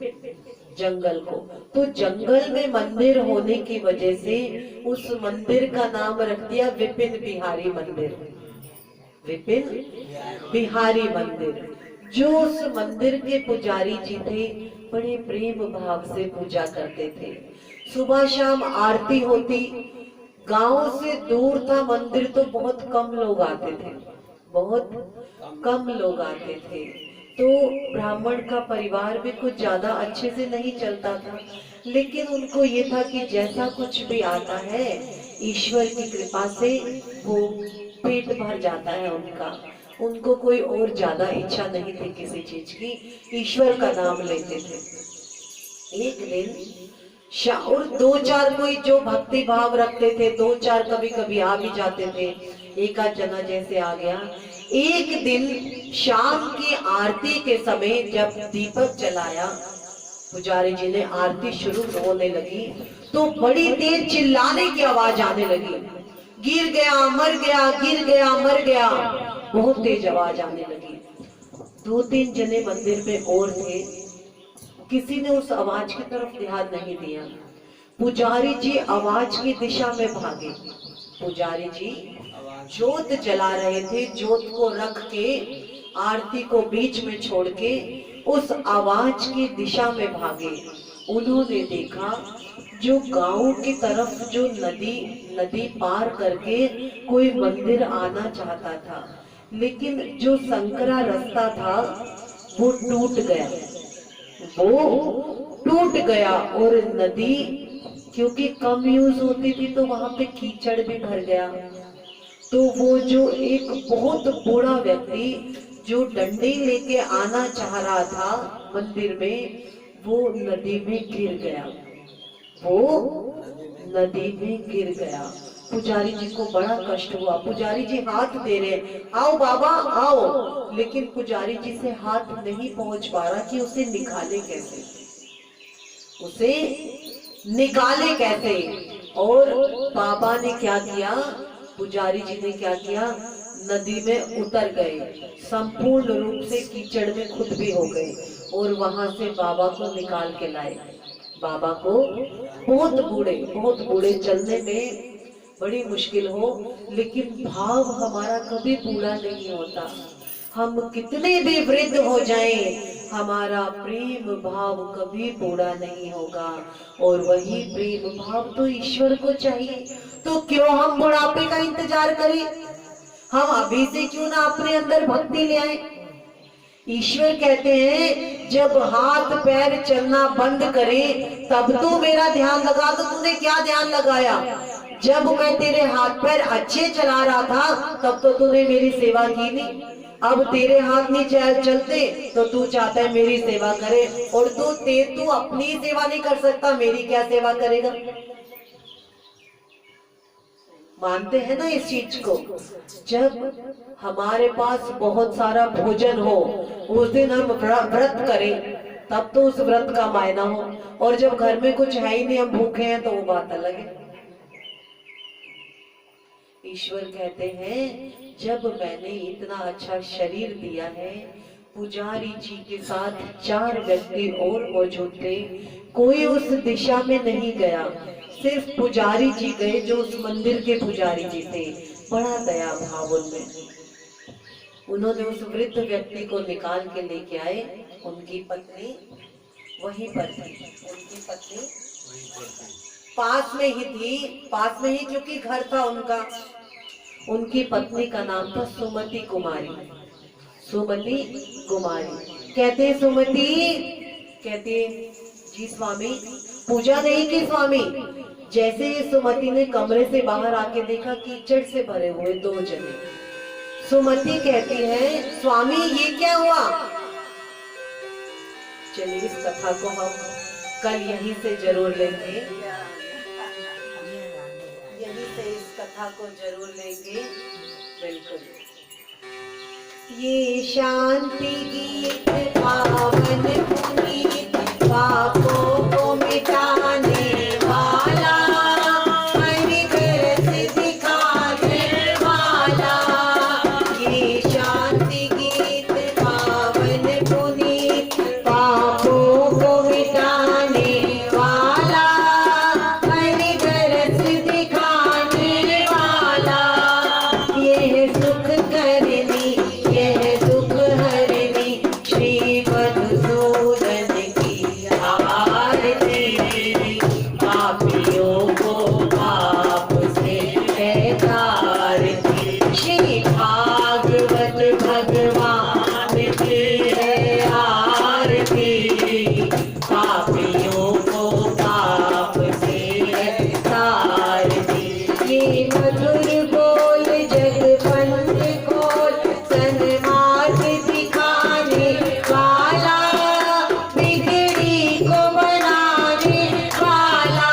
जंगल को। तो जंगल में मंदिर होने की वजह से उस मंदिर का नाम रख दिया विपिन बिहारी मंदिर। विपिन बिहारी मंदिर। जो उस मंदिर के पुजारी जी थे, बड़े प्रेम भाव से पूजा करते थे। सुबह शाम आरती होती, गांव से दूर था मंदिर, तो बहुत कम लोग आते थे, बहुत कम लोग आते थे। तो ब्राह्मण का परिवार भी कुछ ज्यादा अच्छे से नहीं चलता था, लेकिन उनको ये था कि जैसा कुछ भी आता है ईश्वर की कृपा से वो पेट भर जाता है उनका। उनको कोई और ज्यादा इच्छा नहीं थी किसी चीज की, ईश्वर का नाम लेते थे। एक दिन और 2-4 कोई जो भक्ति भाव रखते थे, 2-4 कभी कभी आ भी जाते थे, एक आध जना जैसे आ गया। एक दिन शाम की आरती के समय जब दीपक जलाया, पुजारी जी ने आरती शुरू होने लगी, तो बड़ी तेज चिल्लाने की आवाज आने लगी, गिर गया मर गया, गिर गया मर गया, बहुत तेज आवाज आने लगी। 2-3 जने मंदिर में और थे, किसी ने उस आवाज की तरफ ध्यान नहीं दिया। पुजारी जी आवाज की दिशा में भागे। पुजारी जी जोत जला रहे थे, जोत को रख के आरती को बीच में छोड़ के उस आवाज की दिशा में भागे। उन्होंने देखा जो गांव की तरफ जो नदी पार करके कोई मंदिर आना चाहता था, लेकिन जो संकरा रास्ता था वो टूट गया और नदी क्योंकि कम यूज होती थी तो वहां पे कीचड़ भी भर गया। तो वो जो एक बहुत बूढ़ा व्यक्ति जो डंडी लेके आना चाह रहा था मंदिर में, वो नदी में गिर गया। पुजारी जी को बड़ा कष्ट हुआ। पुजारी जी हाथ दे रहे, आओ बाबा आओ, लेकिन पुजारी जी से हाथ नहीं पहुंच पा रहा कि उसे निकाले कैसे। और बाबा ने क्या किया, पुजारी जी ने क्या किया, नदी में उतर गए, संपूर्ण रूप से कीचड़ में खुद भी हो गए और वहां से बाबा को निकाल के लाए। बाबा को बहुत बूढ़े, चलने में बड़ी मुश्किल हो, लेकिन भाव हमारा कभी पूरा नहीं होता। हम कितने भी वृद्ध हो जाएं, हमारा प्रेम भाव कभी पूरा नहीं होगा। और वही प्रेम भाव तो ईश्वर को चाहिए। तो क्यों हम बुढ़ापे का इंतजार करें? हम अभी से क्यों ना अपने अंदर भक्ति ले आए? ईश्वर कहते हैं जब हाथ पैर चलना बंद करे तब तो मेरा ध्यान लगा। तो तूने क्या ध्यान लगाया? जब मैं तेरे हाथ पैर अच्छे चला रहा था तब तो तूने मेरी सेवा की नहीं। अब तेरे हाथ नहीं चलते तो तू चाहता है मेरी सेवा करे, और तू अपनी सेवा नहीं कर सकता, मेरी क्या सेवा करेगा? मानते हैं ना इस चीज को? जब हमारे पास बहुत सारा भोजन हो, उस दिन हम व्रत करें, तब तो उस व्रत का मायना हो। और जब घर में कुछ है ही नहीं, हम भूखे हैं, तो वो बात अलग है। ईश्वर कहते हैं जब मैंने इतना अच्छा शरीर दिया है, पुजारी जी के साथ 4 व्यक्ति और मौजूद थे, कोई उस दिशा में नहीं गया, सिर्फ पुजारी जी गए जो उस मंदिर के पुजारी जी थे। बड़ा दया भाव उनमें। उन्होंने उस वृद्ध व्यक्ति को निकाल के लेके आए। उनकी पत्नी वहीं पर थी, उनकी पत्नी पास में ही थी, पास में ही क्योंकि घर था उनका। उनकी पत्नी का नाम था सुमति कुमारी। सुमति कुमारी कहते सुमति, कहते जी स्वामी, पूजा नहीं की स्वामी। जैसे ही सुमति ने कमरे से बाहर आके देखा, कीचड़ से भरे हुए 2 जने। सुमति कहती है स्वामी ये क्या हुआ? चलिए इस कथा को हम कल यहीं से जरूर लेंगे, यहीं से इस कथा को जरूर लेंगे, बिल्कुल। ये शांति गीत पावन पुनीत, पापों को मिटाने वाला, हरि रस दिखाने वाला। ये शांति गीत पावन पुनीत, पापों को मिटाने वाला, हरि रस दिखाने वाला। यह सुख करनी, यह दुख हरनी, श्री मधुसूदन की आरती। पापियों को पाप से है तारती, श्री भागवत भगवान की है आरती। पापियों को पाप से है तारती। ये मधुर बोल जगपंथ खोल, सन्मार्ग दिखाने वाला, बिगड़ी को बनाने वाला।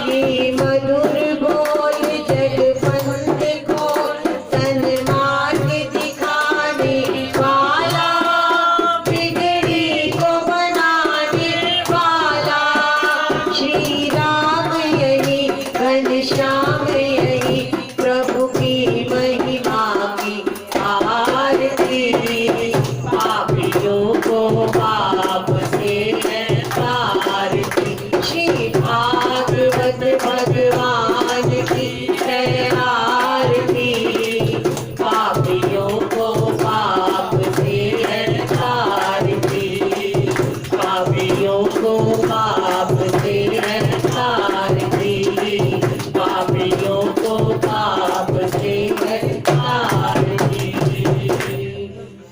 ये मधुर बोल जगपंथ खोल, सन्मार्ग दिखाने वाला, बिगड़ी को बनाने वाला। श्री राम यही, घनश्याम यही, प्रभु की महिमा की आरती। पापियों को पाप से है तारती, श्री भागवत भगवान की है आरती। पापियों को पाप से है तारती, पापियों को पाप से है तारती, पापियों को पाप से है तारती।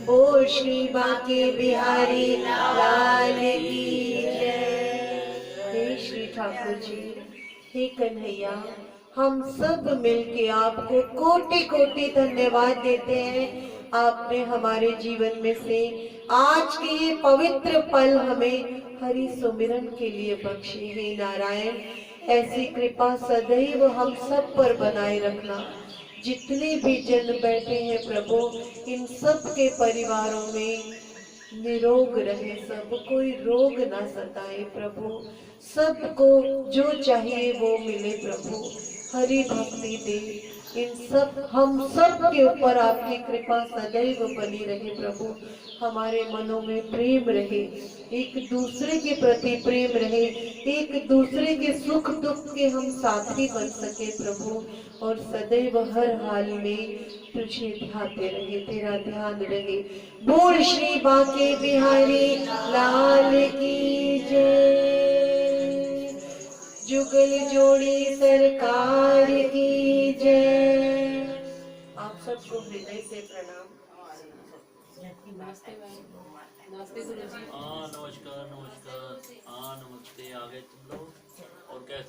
बोल श्री बांके बिहारी लाल की जय। हे श्री ठाकुर जी, हे कन्हैया, हम सब मिलके आपको कोटि कोटि धन्यवाद देते हैं। आपने हमारे जीवन में से आज के ये पवित्र पल हमें हरि सुमिरन के लिए बख्शे। हे नारायण, ऐसी कृपा सदैव हम सब पर बनाए रखना। जितने भी जन बैठे हैं प्रभु, इन सब के परिवारों में निरोग रहे, सब कोई रोग ना सताए प्रभु, सबको जो चाहिए वो मिले प्रभु। हरि भक्ति दे, इन सब हम सब के ऊपर आपकी कृपा सदैव बनी रहे प्रभु। हमारे मनों में प्रेम रहे, एक दूसरे के प्रति प्रेम रहे, एक दूसरे के सुख दुख के हम साथी बन सके प्रभु, और सदैव हर हाल में तुझे ध्याते रहे, तेरा ध्यान रहे। बोल श्री बांके बिहारी लाल की जय, जुगल जोड़ी सरकार की जय। आप सबको हृदय से प्रणाम। हाँ नमस्कार नमस्कार, हाँ नमस्ते। आ गए तुम लोग और कैसे